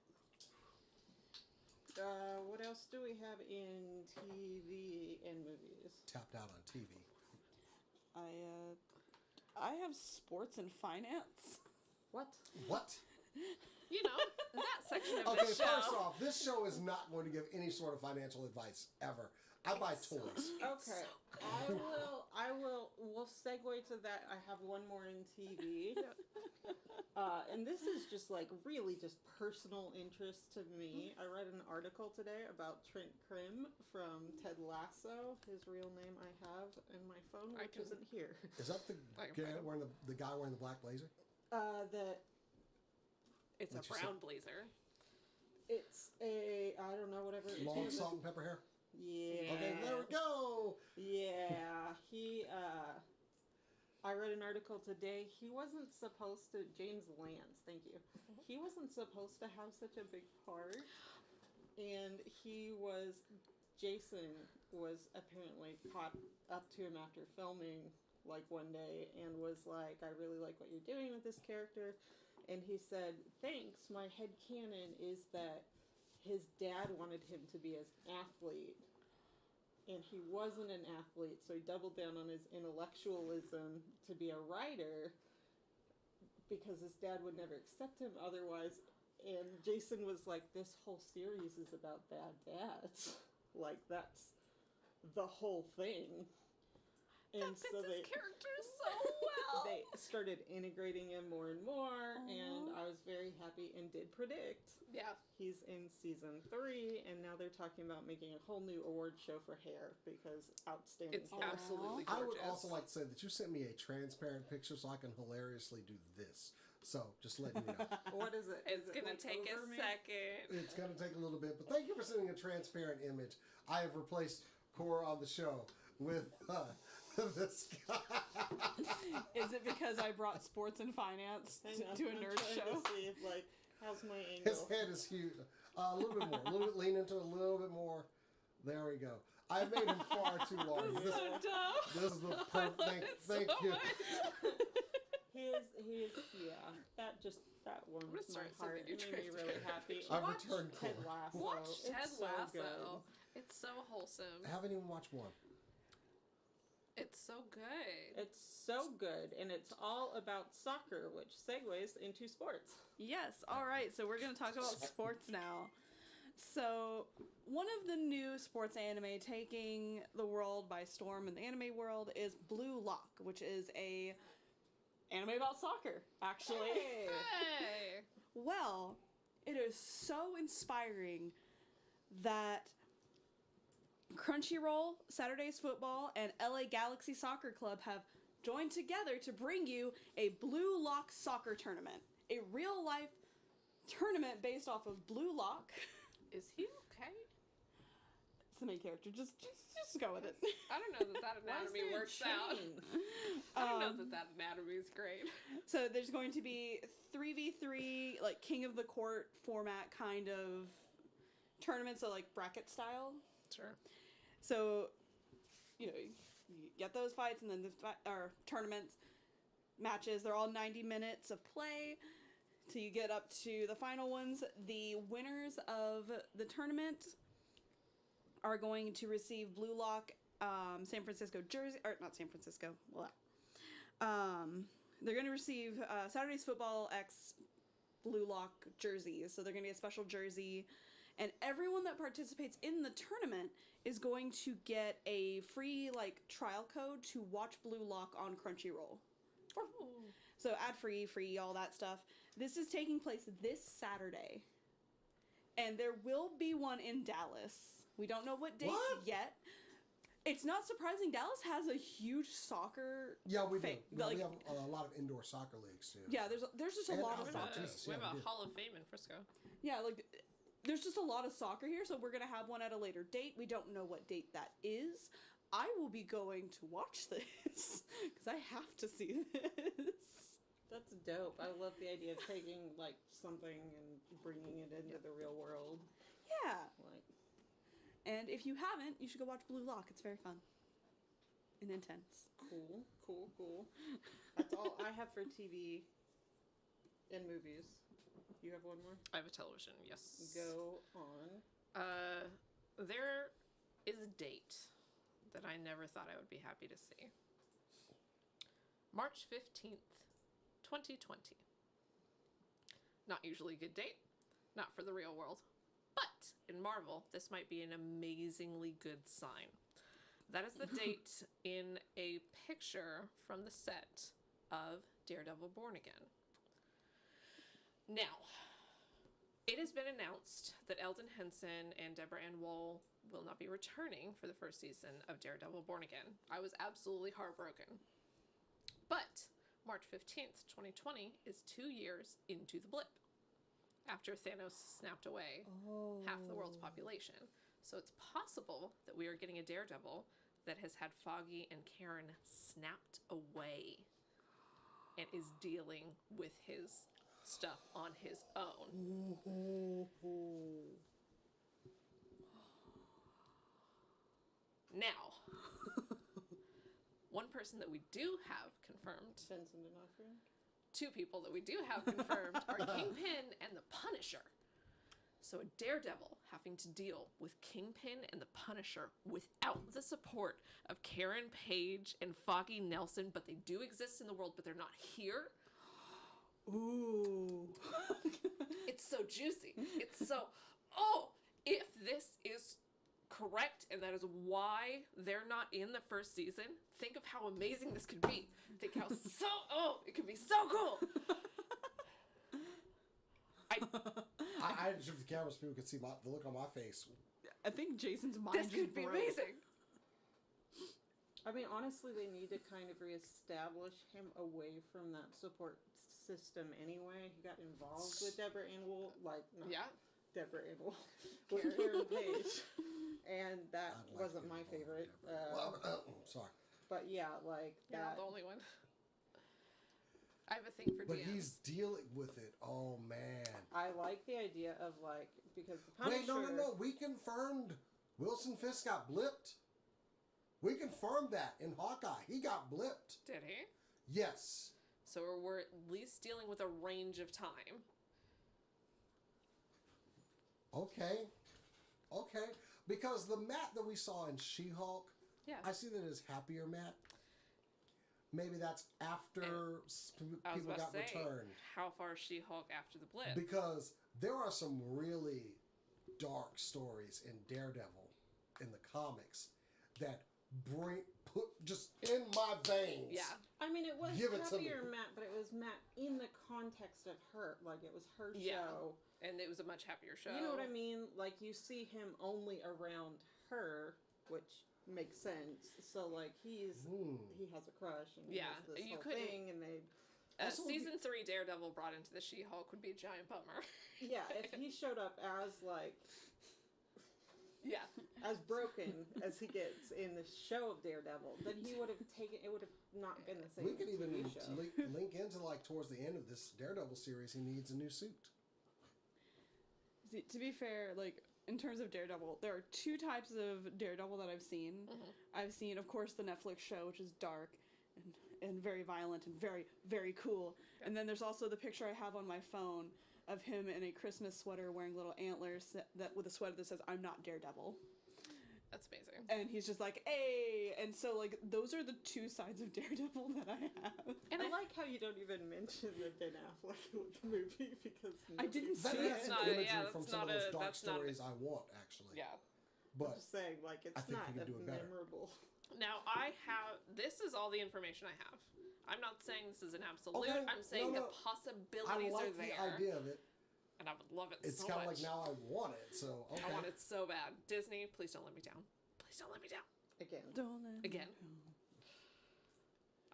what else do we have in TV and movies?
Tapped out on TV.
I have sports and finance.
What?
What?
You know, that section of
Okay,
the show.
first off, this show is not going to give any sort of financial advice ever. I buy toys.
Okay, we'll segue to that. I have one more in TV. And this is just like really just personal interest to me. I read an article today about Trent Krim from Ted Lasso. His real name I have in my phone, which isn't here.
Is that the guy wearing the black blazer?
It's
What'd
a
you
brown
say?
blazer.
It's a, I don't know, whatever. it
Long
is.
salt and pepper hair?
Yeah.
Okay, there we go.
Yeah, I read an article today. He wasn't supposed to, James Lance, thank you. He wasn't supposed to have such a big part. And Jason was apparently caught up to him after filming, like one day, and was like, I really like what you're doing with this character. And he said, thanks, my headcanon is that his dad wanted him to be an athlete. And he wasn't an athlete, so he doubled down on his intellectualism to be a writer because his dad would never accept him otherwise. And Jason was like, this whole series is about bad dads. Like, that's the whole thing. And
That fits his character so well.
they started integrating him more and more, and I was very happy and did predict.
Yeah.
He's in season 3, and now they're talking about making a whole new award show for hair because outstanding
It's
hair.
absolutely gorgeous.
I would also like to say that you sent me a transparent picture so I can hilariously do this. So, just letting you know.
What is it?
It's
Is it
gonna
like
take a
over me?
second.
It's going to take a little bit, but thank you for sending a transparent image. I have replaced Cora on the show with this guy.
Is it because I brought sports and finance
Hang on,
to a
I'm
nerd
trying
show?
To see if, like, how's my
His
angle?
head is huge. A little bit more. A little bit, lean into it a little bit more. There we go. I made him far too long.
So dumb.
This is the perfect. Thank
so
you.
much.
He is, yeah. That warmed my
start
heart.
sending
It
you
made me really happy.
I've
Watch
returned
Ted
Cora.
Lasso.
Watch
It's
Ted
so
Lasso.
good.
It's so wholesome.
I haven't even watched one.
It's so good.
It's so good, and it's all about soccer, which segues into sports.
Yes, alright, so we're gonna talk about sports now. So, one of the new sports anime taking the world by storm in the anime world is Blue Lock, which is a anime about soccer, actually.
Hey!
Well, it is so inspiring that Crunchyroll, Saturday's Football, and LA Galaxy Soccer Club have joined together to bring you a Blue Lock soccer tournament. A real-life tournament based off of Blue Lock.
Is he okay?
It's the main character. Just go with it.
I don't know that
Why is
anatomy
there a
works out.
chain?
I don't know that anatomy is great.
So there's going to be 3v3, like King of the Court format kind of tournament, so like bracket style.
Sure.
So, you get those fights and then or tournaments, matches. They're all 90 minutes of play. till you get up to the final ones. The winners of the tournament are going to receive Blue Lock San Francisco jersey, or not San Francisco, they're going to receive Saturday's Football X Blue Lock jerseys. So they're going to get a special jersey. And everyone that participates in the tournament is going to get a free, trial code to watch Blue Lock on Crunchyroll.
Oh.
So ad-free, all that stuff. This is taking place this Saturday. And there will be one in Dallas. We don't know what date yet. It's not surprising. Dallas has a huge soccer.
Yeah, we do.
thing.
Yeah, we have a lot of indoor soccer leagues too.
Yeah, there's just a lot of soccer.
We have a Hall of Fame in Frisco.
Yeah, there's just a lot of soccer here, so we're gonna have one at a later date. We don't know what date that is. I will be going to watch this because I have to see this.
That's dope. I love the idea of taking something and bringing it into the real world.
Yeah. And if you haven't, you should go watch Blue Lock. It's very fun and intense.
Cool. That's all I have for TV and movies. You have one more?
I have a television, yes.
Go on.
There is a date that I never thought I would be happy to see. March 15th, 2020. Not usually a good date. Not for the real world. But in Marvel, this might be an amazingly good sign. That is the date in a picture from the set of Daredevil Born Again. Now, it has been announced that Eldon Henson and Deborah Ann Woll will not be returning for the first season of Daredevil Born Again. I was absolutely heartbroken. But March 15th, 2020 is 2 years into the blip, after Thanos snapped away half the world's population. So it's possible that we are getting a Daredevil that has had Foggy and Karen snapped away and is dealing with his stuff on his own. Now, one person that we do have confirmed,
Vincent D'Onofrio?
two people that we do have confirmed are Kingpin and the Punisher. So a Daredevil having to deal with Kingpin and the Punisher without the support of Karen Page and Foggy Nelson, but they do exist in the world, but they're not here.
Ooh.
It's so juicy. It's so, if this is correct and that is why they're not in the first season, think of how amazing this could be. Think how it could be so cool.
I just, if the cameras people could see the look on my face.
I think Jason's mind
This could be amazing.
I mean, honestly, they need to kind of reestablish him away from that support system anyway. He got involved with Deborah Ann Woll, Deborah Ann Woll, with Karen Page. And that wasn't my favorite.
Sorry.
But yeah,
You're
that.
not the only one. I have a thing for
But
DMs.
he's dealing with it. Oh, man.
I like the idea of because the Punisher.
Wait, no. We confirmed Wilson Fisk got blipped. We confirmed that in Hawkeye. He got blipped.
Did he?
Yes.
So we're at least dealing with a range of time.
Okay. Because the Matt that we saw in She-Hulk,
Yeah.
I see that as happier Matt. maybe that's after
I was
people
about
got
to say,
returned.
how far is She-Hulk after the blip?
Because there are some really dark stories in Daredevil in the comics that put just in my veins.
Yeah.
I mean, it was
Give it to
happier
me.
Matt, but it was Matt in the context of her. Like, it was her
Yeah.
show.
And it was a much happier show.
You know what I mean? Like, you see him only around her, which makes sense. So, like, he has a crush, and
Yeah,
he has this
you
whole
couldn't-
thing, and they...
Also,
season 3 Daredevil brought into the She-Hulk would be a giant bummer.
Yeah, if he showed up as, like...
Yeah.
as broken as he gets in the show of Daredevil, then he would have taken... It would have not been the same
We could even
TV show.
link into, like, towards the end of this Daredevil series, he needs a new suit.
See, to be fair, like, in terms of Daredevil, there are 2 types of Daredevil that I've seen.
Mm-hmm.
I've seen, of course, the Netflix show, which is dark and very violent and very, very cool. And then there's also the picture I have on my phone of him in a Christmas sweater wearing little antlers that with a sweater that says, "I'm not Daredevil."
That's amazing.
And he's just like, "Hey!" And so, like, those are the 2 sides of Daredevil that I have.
And
I like how you don't even mention the Ben Affleck movie because
I didn't
That
see
has
it.
some
not-
imagery
yeah,
from
that's
some of
not
those
a-
dark
that's not a-
stories I want, actually.
Yeah.
But
just saying, like,
I
it's
think
not
you can
a
do it better.
memorable.
Now, this is all the information I have. I'm not saying this is an absolute.
Okay,
I'm saying
no.
the possibilities
I
are
like the
there.
idea of it.
And I would love it
It's
so
kind of
much.
like now I want it, so okay.
I want it so bad. Disney, please don't let me down. Please don't let me down.
Again.
Don't let me
Again.
go.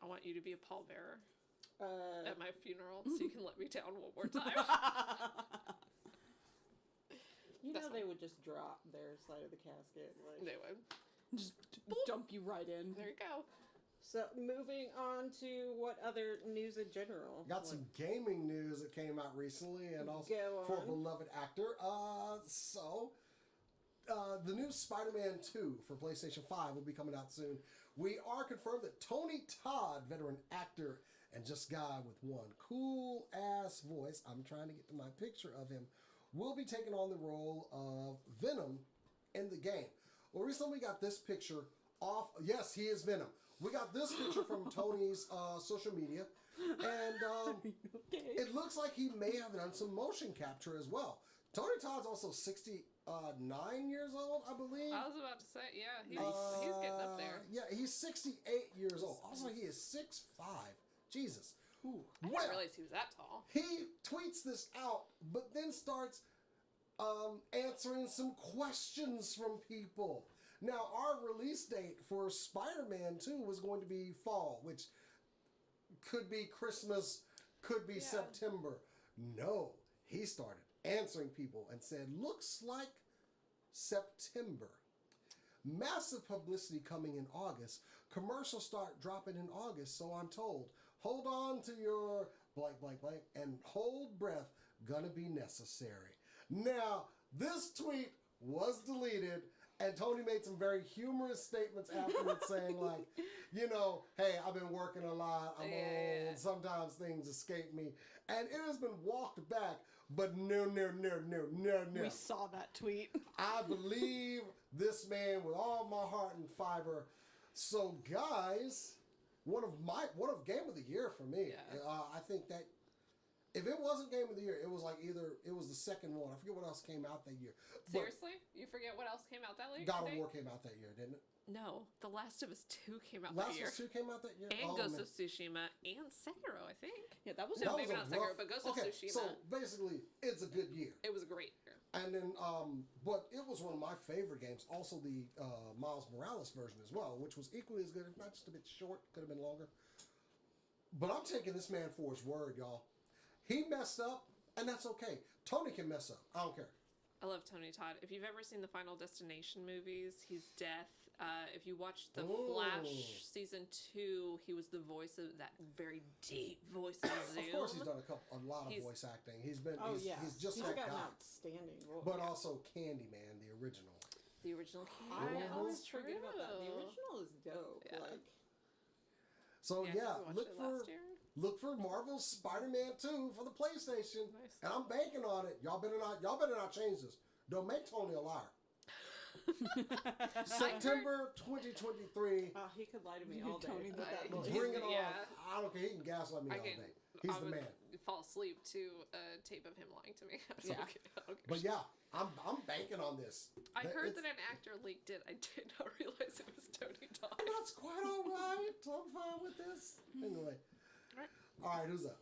I want you to be a pallbearer
Uh,
at my funeral so you can let me down one more time.
you
That's
know they would just drop their side of the casket. Like.
They would.
Just dump you right in.
There you go.
So, moving on to what other news in general?
Got some gaming news that came out recently, and also
Go
for a
on.
beloved actor. The new Spider-Man 2 for PlayStation 5 will be coming out soon. We are confirmed that Tony Todd, veteran actor and just guy with one cool-ass voice, I'm trying to get to my picture of him, will be taking on the role of Venom in the game. Well, recently we got this picture off. Yes, he is Venom. We got this picture from Tony's social media, and
Okay.
it looks like he may have done some motion capture as well. Tony Todd's also 69 years old, I believe.
I was about to say, yeah, he's getting up there.
Yeah, he's 68 years old. Also, he is 6'5". Jesus.
Ooh.
I didn't realize he was that tall.
He tweets this out, but then starts answering some questions from people. Now, our release date for Spider-Man 2 was going to be fall, which could be Christmas, could be September. No, he started answering people and said, looks like September. Massive publicity coming in August. Commercials start dropping in August, so I'm told. Hold on to your blank, blank, blank, and hold breath. Gonna be necessary. Now, this tweet was deleted, and Tony made some very humorous statements afterwards saying, like, you know, hey, I've been working a lot, I'm old, sometimes things escape me. And it has been walked back, but no.
We saw that tweet.
I believe this man with all my heart and fiber. So, guys, one of Game of the Year for me.
Yeah.
I think that if it wasn't Game of the Year, it was like it was the second one. I forget what else came out that year. But
Seriously? You forget what else came out that late?
God of War came out that year, didn't it?
No, The Last of Us 2 came out that
Last of
year.
Us 2 came out that year?
And
Oh,
Ghost
man.
of Tsushima and Sekiro, I think.
Yeah, that was
No,
That
maybe
was
not
a
Sekiro,
rough-
but Ghost of
okay,
Tsushima.
so basically, it's a good year.
It was a great year.
And then, but it was one of my favorite games. Also, the Miles Morales version as well, which was equally as good, if not just a bit short. Could have been longer. But I'm taking this man for his word, y'all. He messed up, and that's okay. Tony can mess up. I don't care.
I love Tony Todd. If you've ever seen the Final Destination movies, he's Death. If you watched The Flash season 2, he was the voice of that very deep voice of Zoom.
Of course, he's done a lot of voice acting. He's been.
Oh,
he's,
yeah.
he's just
He's
that
got an
guy.
outstanding voice.
But also Candyman, the original.
The original
I
Candyman.
always
That's
forget about that. The
true.
original is dope.
Yeah.
Like,
So
Yeah,
yeah,
we watched
look
it
for
last year.
look for Marvel's Spider-Man 2 for the PlayStation,
Nice.
and I'm banking on it. Y'all better not change this. Don't make Tony a liar. September 2023.
Oh, he could lie to me all day.
Tony
with
the
that
Tiger.
voice.
Bring it on.
Yeah.
I don't care. He can gaslight me all day. He's
I
the
would
man.
fall asleep to a tape of him lying to me. I
Yeah.
don't care.
But yeah, I'm banking on this.
I heard
It's-
that an actor leaked it. I did not realize it was Tony Todd.
That's quite all right. I'm fine with this. Anyway.
Right.
All right, who's up?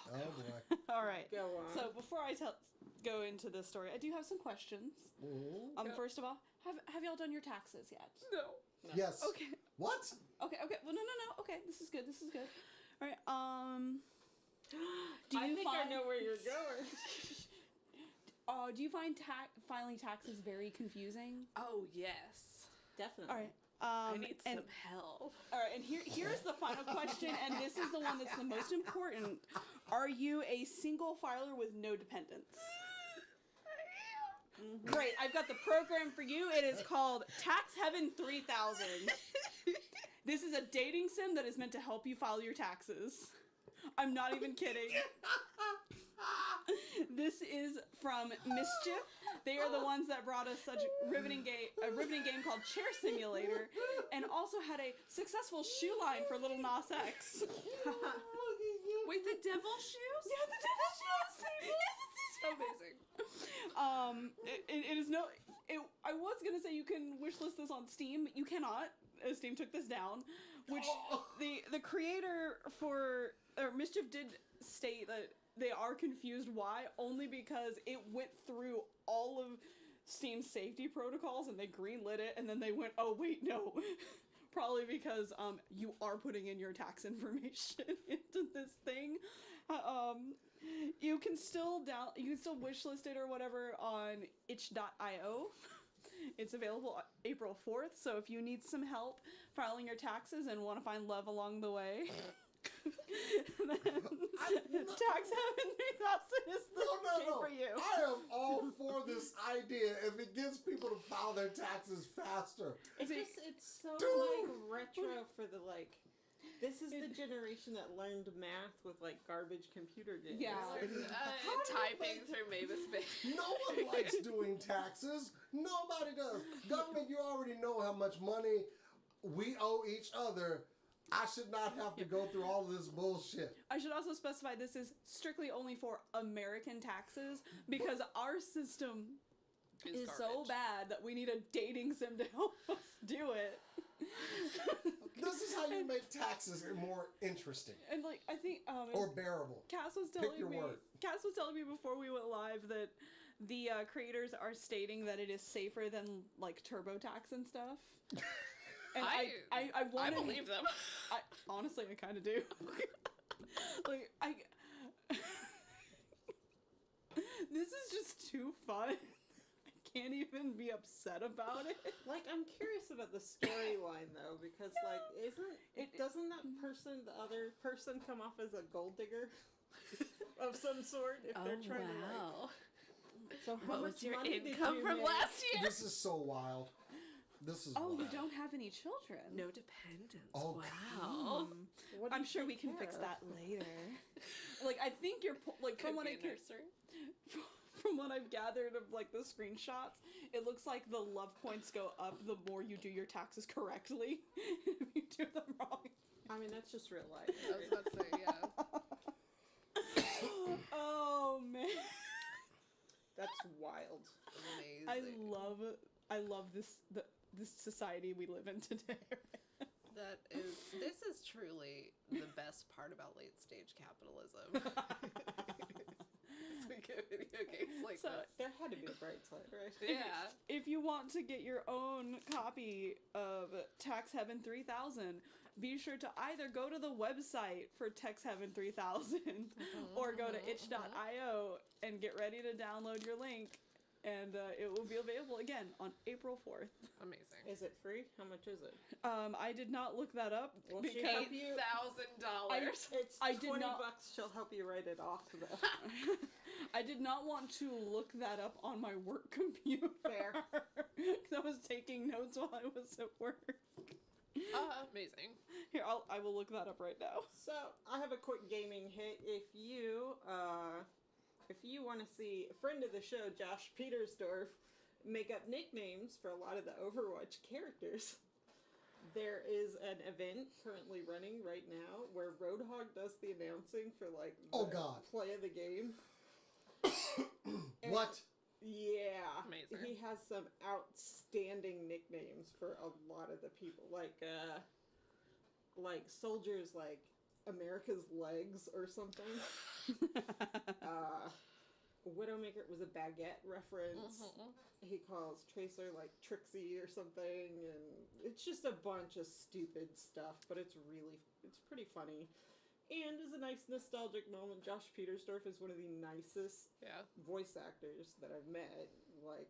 Oh boy.
All right.
Go on.
So before I go into this story, I do have some questions.
Mhm.
First of all, have y'all done your taxes yet?
No.
Yes.
Okay.
What?
Okay. Well, no. Okay, this is good. All right. Do you
I think
find
I know where you're going.
do you find filing taxes very confusing?
Oh yes.
Definitely.
All right.
I need
and-
some help.
All right, and here's the final question, and this is the one that's the most important. Are you a single filer with no dependents? Great, I've got the program for you. It is called Tax Heaven 3000. This is a dating sim that is meant to help you file your taxes. I'm not even kidding. This is from Mischief. They are the ones that brought us such a riveting game called Chair Simulator, and also had a successful shoe line for Little Nas X.
With the devil shoes?
Yeah, the devil shoes.
So amazing.
It is no. I was gonna say you can wishlist this on Steam, but you cannot. Steam took this down, which the creator or Mischief did state that they are confused why, only because it went through all of Steam's safety protocols and they greenlit it, and then they went, oh wait, no. Probably because you are putting in your tax information into this thing. You can still wishlist it or whatever on itch.io. It's available April 4th, so if you need some help filing your taxes and want to find love along the way, then Tax Heaven 3000 is the game for you.
I am all for this idea if it gets people to file their taxes faster.
It's so
Dude.
like retro for the like. This is the generation that learned math with like garbage computer games.
Yeah.
Typing through Mavis Bay.
No one likes doing taxes. Nobody does. Government, you already know how much money we owe each other. I should not have to go through all of this bullshit.
I should also specify this is strictly only for American taxes because our system is so
garbage.
bad that we need a dating sim to help us do it.
This is how you make taxes more interesting
And like I think
or bearable.
Cass was
Pick
telling
your
me.
word.
Cass was telling me before we went live that the creators are stating that it is safer than like TurboTax and stuff. And I want
I believe them.
I honestly I kind of do. Like this is just too fun. I can't even be upset about it.
Like I'm curious about the storyline though, because like doesn't the other person come off as a gold digger of some sort if they're trying to like. So how
What
much
was your
money did
income
you
from
make?
last year?
This is so wild. This is
Oh,
wild.
you don't have any children.
No dependents.
Oh,
Wow.
What do
I'm
you
sure we
take
can
care
fix
of?
that later. Like I think you're like from
Could
what
be
I
a
can,
nursery.
from what I've gathered of like the screenshots, it looks like the love points go up the more you do your taxes correctly. If you do them wrong.
I mean that's just real life.
I was about to say, yeah.
Oh man.
That's wild.
Amazing.
I love this society we live in today.
This is truly the best part about late stage capitalism. We get video games like
So-
this.
There had to be a bright side, right?
Yeah.
If you want to get your own copy of Tax Heaven 3000, be sure to either go to the website for Tax Heaven 3000 or go to itch.io and get ready to download your link. And it will be available again on April 4th.
Amazing.
Is it free? How much is it?
I did not look that up
Will she
because
help you?
$8,000.
It's
I did
20
not-
bucks. She'll help you write it off though.
I did not want to look that up on my work computer.
Fair.
Because I was taking notes while I was at work.
Amazing.
Here, I will look that up right now.
So I have a quick gaming hit. If you if you want to see a friend of the show, Josh Petersdorf, make up nicknames for a lot of the Overwatch characters, there is an event currently running right now where Roadhog does the announcing for like the play of the game.
What?
Yeah.
Amazing.
He has some outstanding nicknames for a lot of the people. Like soldiers like America's Legs or something. Widowmaker was a baguette reference.
Mm-hmm.
He calls Tracer like Trixie or something, and it's just a bunch of stupid stuff, but it's pretty funny. And as a nice nostalgic moment, Josh Petersdorf is one of the nicest voice actors that I've met.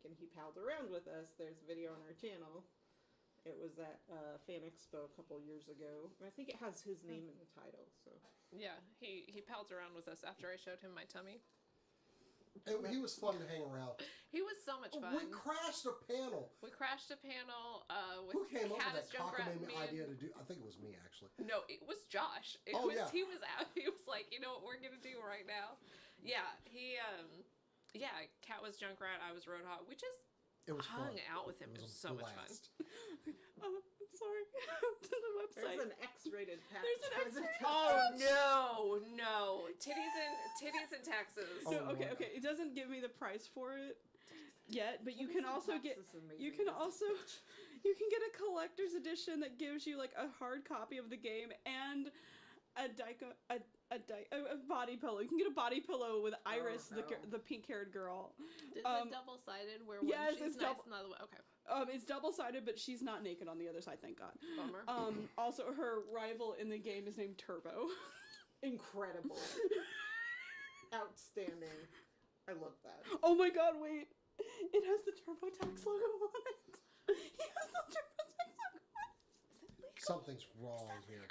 And he palled around with us. There's a video on our channel. It was at Fan Expo a couple years ago. And I think it has his name in the title. So
Yeah, he palled around with us after I showed him my tummy.
He was fun to hang around.
He was so much fun.
We crashed a panel.
We crashed a panel with
Who came up
Caddis,
with that cockamamie idea to do? I think it was me, actually.
No, it was Josh. He was out. He was like, you know what we're gonna do right now? Yeah, Cat was Junkrat, I was Roadhog. We just hung out with him. It was so much fun.
Oh, I'm sorry. To the website.
there's an X-rated patch.
There's an X-rated
Oh no, titties and taxes.
Oh,
No,
no.
okay. It doesn't give me the price for it yet, but you can also get
Texas is amazing.
you can get a collector's edition that gives you like a hard copy of the game and a body pillow. You can get a body pillow with Iris,
no.
the pink-haired girl.
Is it double-sided where one
yes,
she's
it's
nice and the other way? Okay.
It's double-sided, but she's not naked on the other side, thank God.
Bummer.
Also, her rival in the game is named Turbo.
Incredible. Outstanding. I love that.
Oh my God! Wait, it has the TurboTax logo on it. He has the TurboTax logo on it. Is it legal?
Something's wrong here.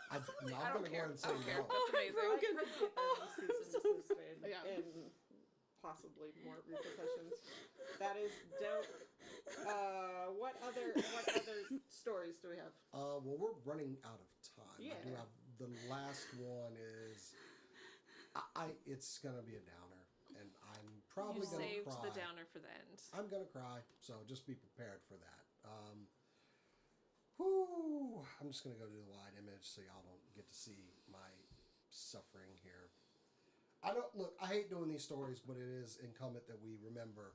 I'm
I
not
don't
going to go
care.
ahead and
I
say
don't care.
no.
That's amazing.
Broken.
I could get that in cease and desist and,
Yeah.
and possibly more repercussions. That is dope. What other stories do we have?
Well, we're running out of time.
Yeah.
I do have the last one is it's going to be a downer, and I'm probably
You
going to
saved
cry.
the downer for the end.
I'm going to cry, so just be prepared for that. I'm just going to go to the wide image so y'all don't get to see my suffering here. I hate doing these stories, but it is incumbent that we remember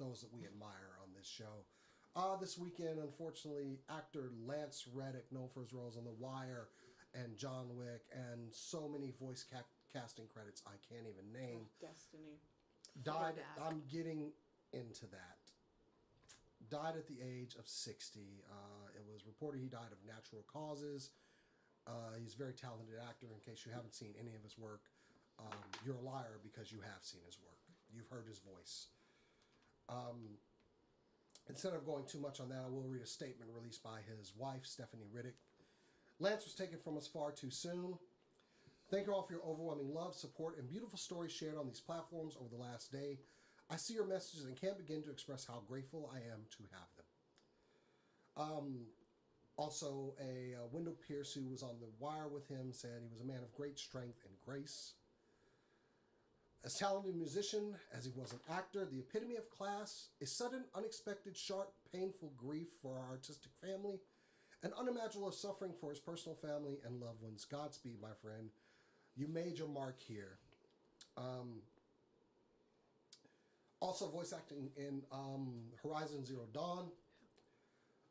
those that we admire on this show. This weekend, unfortunately, actor Lance Reddick, known for his roles on The Wire and John Wick, and so many voice casting credits I can't even name,
Destiny.
died.
God.app.
I'm getting into that. Died at the age of 60. It was reported he died of natural causes. He's a very talented actor. In case you haven't seen any of his work, you're a liar because you have seen his work. You've heard his voice. Instead of going too much on that, I will read a statement released by his wife, Stephanie Riddick. Lance was taken from us far too soon. Thank you all for your overwhelming love, support, and beautiful stories shared on these platforms over the last day. I see your messages and can't begin to express how grateful I am to have them. Also, a Wendell Pierce, who was on The Wire with him, said he was a man of great strength and grace. As talented musician as he was an actor, the epitome of class, a sudden, unexpected, sharp, painful grief for our artistic family, and unimaginable suffering for his personal family and loved ones. Godspeed, my friend. You made your mark here. Also voice acting in Horizon Zero Dawn.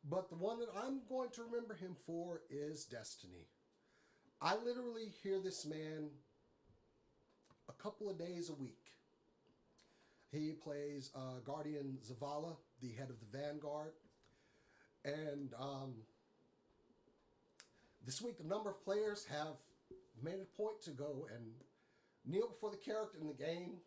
But the one that I'm going to remember him for is Destiny. I literally hear this man a couple of days a week. He plays Guardian Zavala, the head of the Vanguard. And this week, a number of players have made a point to go and kneel before the character in the game.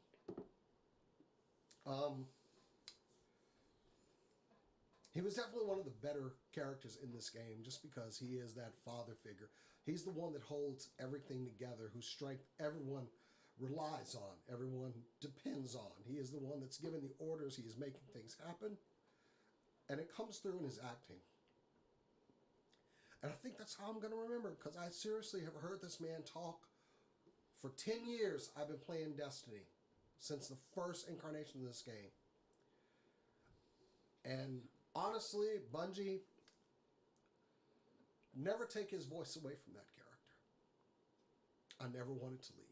He was definitely one of the better characters in this game just because he is that father figure. He's the one that holds everything together, whose strength everyone relies on, everyone depends on. He is the one that's giving the orders, he is making things happen, and it comes through in his acting. And I think that's how I'm going to remember, because I seriously have heard this man talk For 10 years, I've been playing Destiny since the first incarnation of this game. And honestly, Bungie, never take his voice away from that character. I never wanted to leave.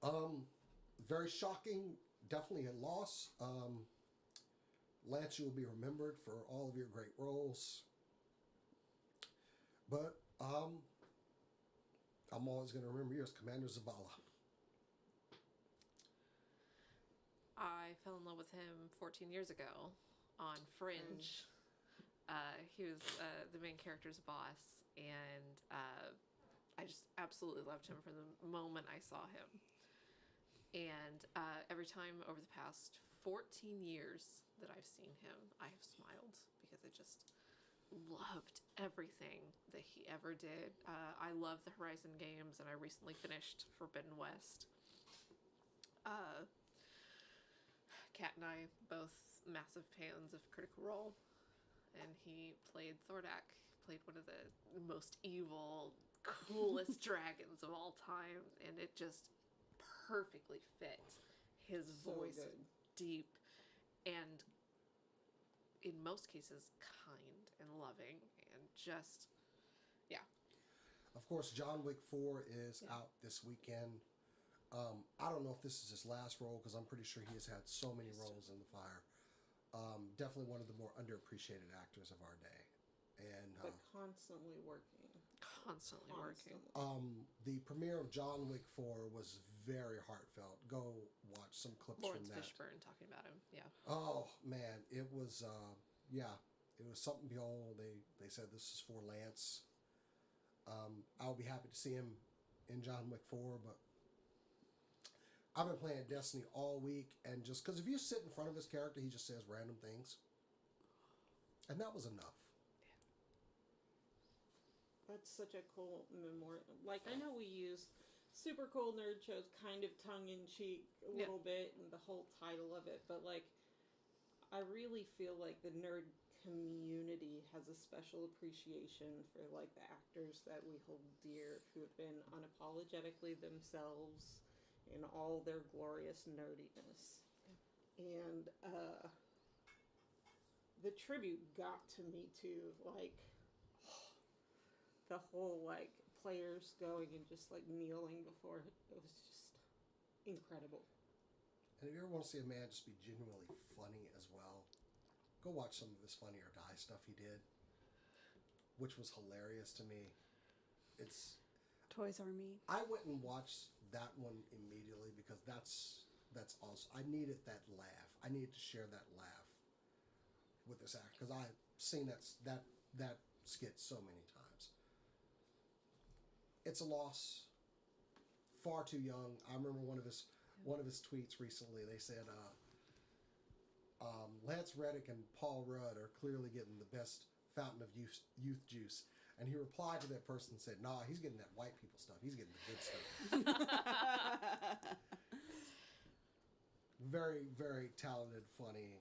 Yeah.
Very shocking, definitely a loss. Lance, you will be remembered for all of your great roles. But I'm always going to remember you as Commander Zavala.
I fell in love with him 14 years ago on Fringe. He was the main character's boss, and I just absolutely loved him from the moment I saw him. And every time over the past 14 years that I've seen him, I have smiled because I just loved everything that he ever did. I love the Horizon games, and I recently finished Forbidden West. Kat and I both massive fans of Critical Role, and he played Thordak, played one of the most evil, coolest dragons of all time, and it just perfectly fit his voice.
Good.
Deep and in most cases kind and loving, and just
Of course, John Wick 4 is out this weekend. I don't know if this is his last role, because I'm pretty sure he has had so many roles in the fire. Definitely one of the more underappreciated actors of our day. And
But constantly working.
working.
the premiere of John Wick 4 was very heartfelt. Go watch some clips
Lawrence
from that.
Fishburne talking about him. Yeah.
Oh man, it was it was something to behold. They said this is for Lance. I'll be happy to see him in John Wick 4, but I've been playing Destiny all week, and just because if you sit in front of his character, he just says random things, and that was enough.
That's such a cool memorial. Like, I know we use Super Cool Nerd Shows kind of tongue-in-cheek a little bit, and the whole title of it, but, like, I really feel like the nerd community has a special appreciation for, like, the actors that we hold dear, who have been unapologetically themselves in all their glorious nerdiness. And, the tribute got to me, too, like... the whole, like, players going and just, like, kneeling before it was just incredible.
And if you ever want to see a man just be genuinely funny as well, go watch some of his Funny or Die stuff he did, which was hilarious to me. It's
Toys R Me.
I went and watched that one immediately because that's awesome. I needed that laugh. I needed to share that laugh with this actor because I've seen that skit so many times. It's a loss. Far too young. I remember one of his tweets recently. They said, Lance Reddick and Paul Rudd are clearly getting the best fountain of youth juice. And he replied to that person and said, nah, he's getting that white people stuff. He's getting the good stuff. Very, very talented, funny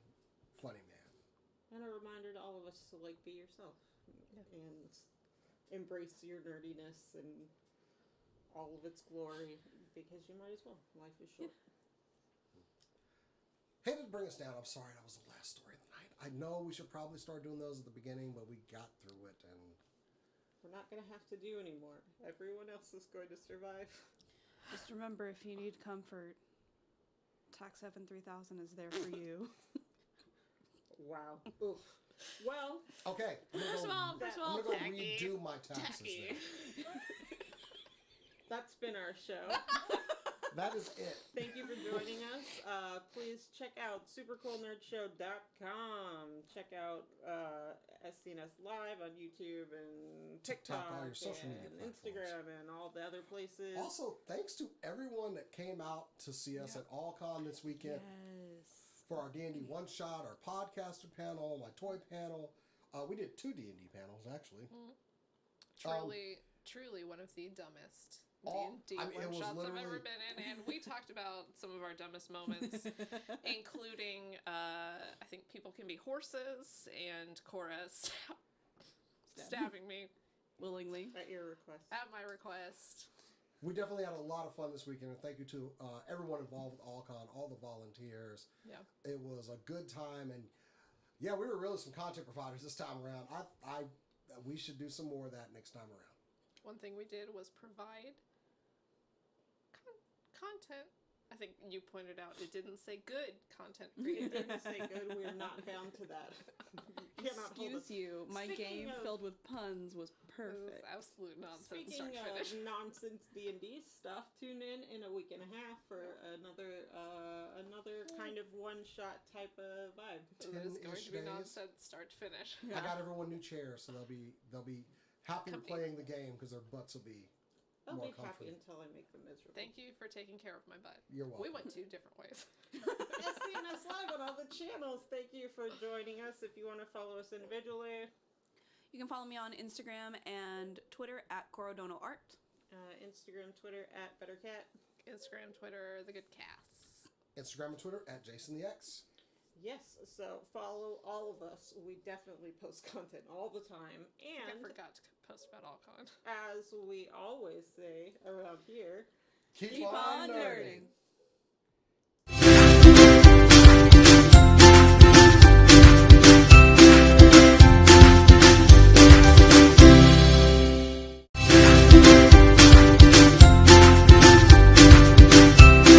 man.
And a reminder to all of us to, like, be yourself. And embrace your nerdiness and all of its glory, because you might as well. Life is short.
Hated to bring us down. I'm sorry, that was the last story of the night. I know we should probably start doing those at the beginning, but we got through it, and
We're not going to have to do anymore. Everyone else is going to survive.
Just remember, if you need comfort, Tax 3000 is there for you.
Wow. Oof. Well,
okay.
First of all,
I'm gonna go
tacky.
redo my taxes then.
that's been our show.
That is it.
Thank you for joining us. Please check out supercoolnerdshow.com. Check out SCNS Live on YouTube and TikTok,
all your social media
and
platforms.
Instagram and all the other places.
Also, thanks to everyone that came out to see us at AllCon this weekend.
Yes.
For our D&D one-shot, our podcaster panel, my toy panel. We did 2 D&D panels, actually.
Truly one of the dumbest
Oh,
D&D
I mean, it was
one-shots I've
literally-
ever been in, and we talked about some of our dumbest moments, including, I think people can be horses, and Cora stabbing me
Willingly.
At your request.
at my request.
we definitely had a lot of fun this weekend, and thank you to everyone involved with AllCon, all the volunteers.
Yeah.
It was a good time, and yeah, we were really some content providers this time around. We should do some more of that next time around.
One thing we did was provide content. I think you pointed out it didn't say good content
It
creator.
didn't say good. We're not bound to that. You cannot hold
Excuse
us.
you, my
Speaking
game
of-
filled with puns was
It was
perfect.
absolute nonsense.
Speaking
Start finish.
of nonsense D&D stuff, tune in a week and a half for another kind of one-shot type of vibe.
It is going
10-ish
to be
days.
nonsense start to finish.
I got everyone new chairs, so they'll be happy with
Comfy.
playing the game because their butts will be
I'll
more
be happy
comfortable.
until I make them miserable.
Thank you for taking care of my butt.
You're welcome.
We went two different ways.
SCNS Live on all the channels. Thank you for joining us. If you want to follow us individually,
You can follow me on Instagram and Twitter at CorodonoArt.
Instagram, Twitter at BetterCat.
Instagram, Twitter, the good casts.
Instagram and Twitter at Jason the X.
Yes, so follow all of us. We definitely post content all the time.
I
And
forgot to post about AllCon.
as we always say around here,
Keep on nerding.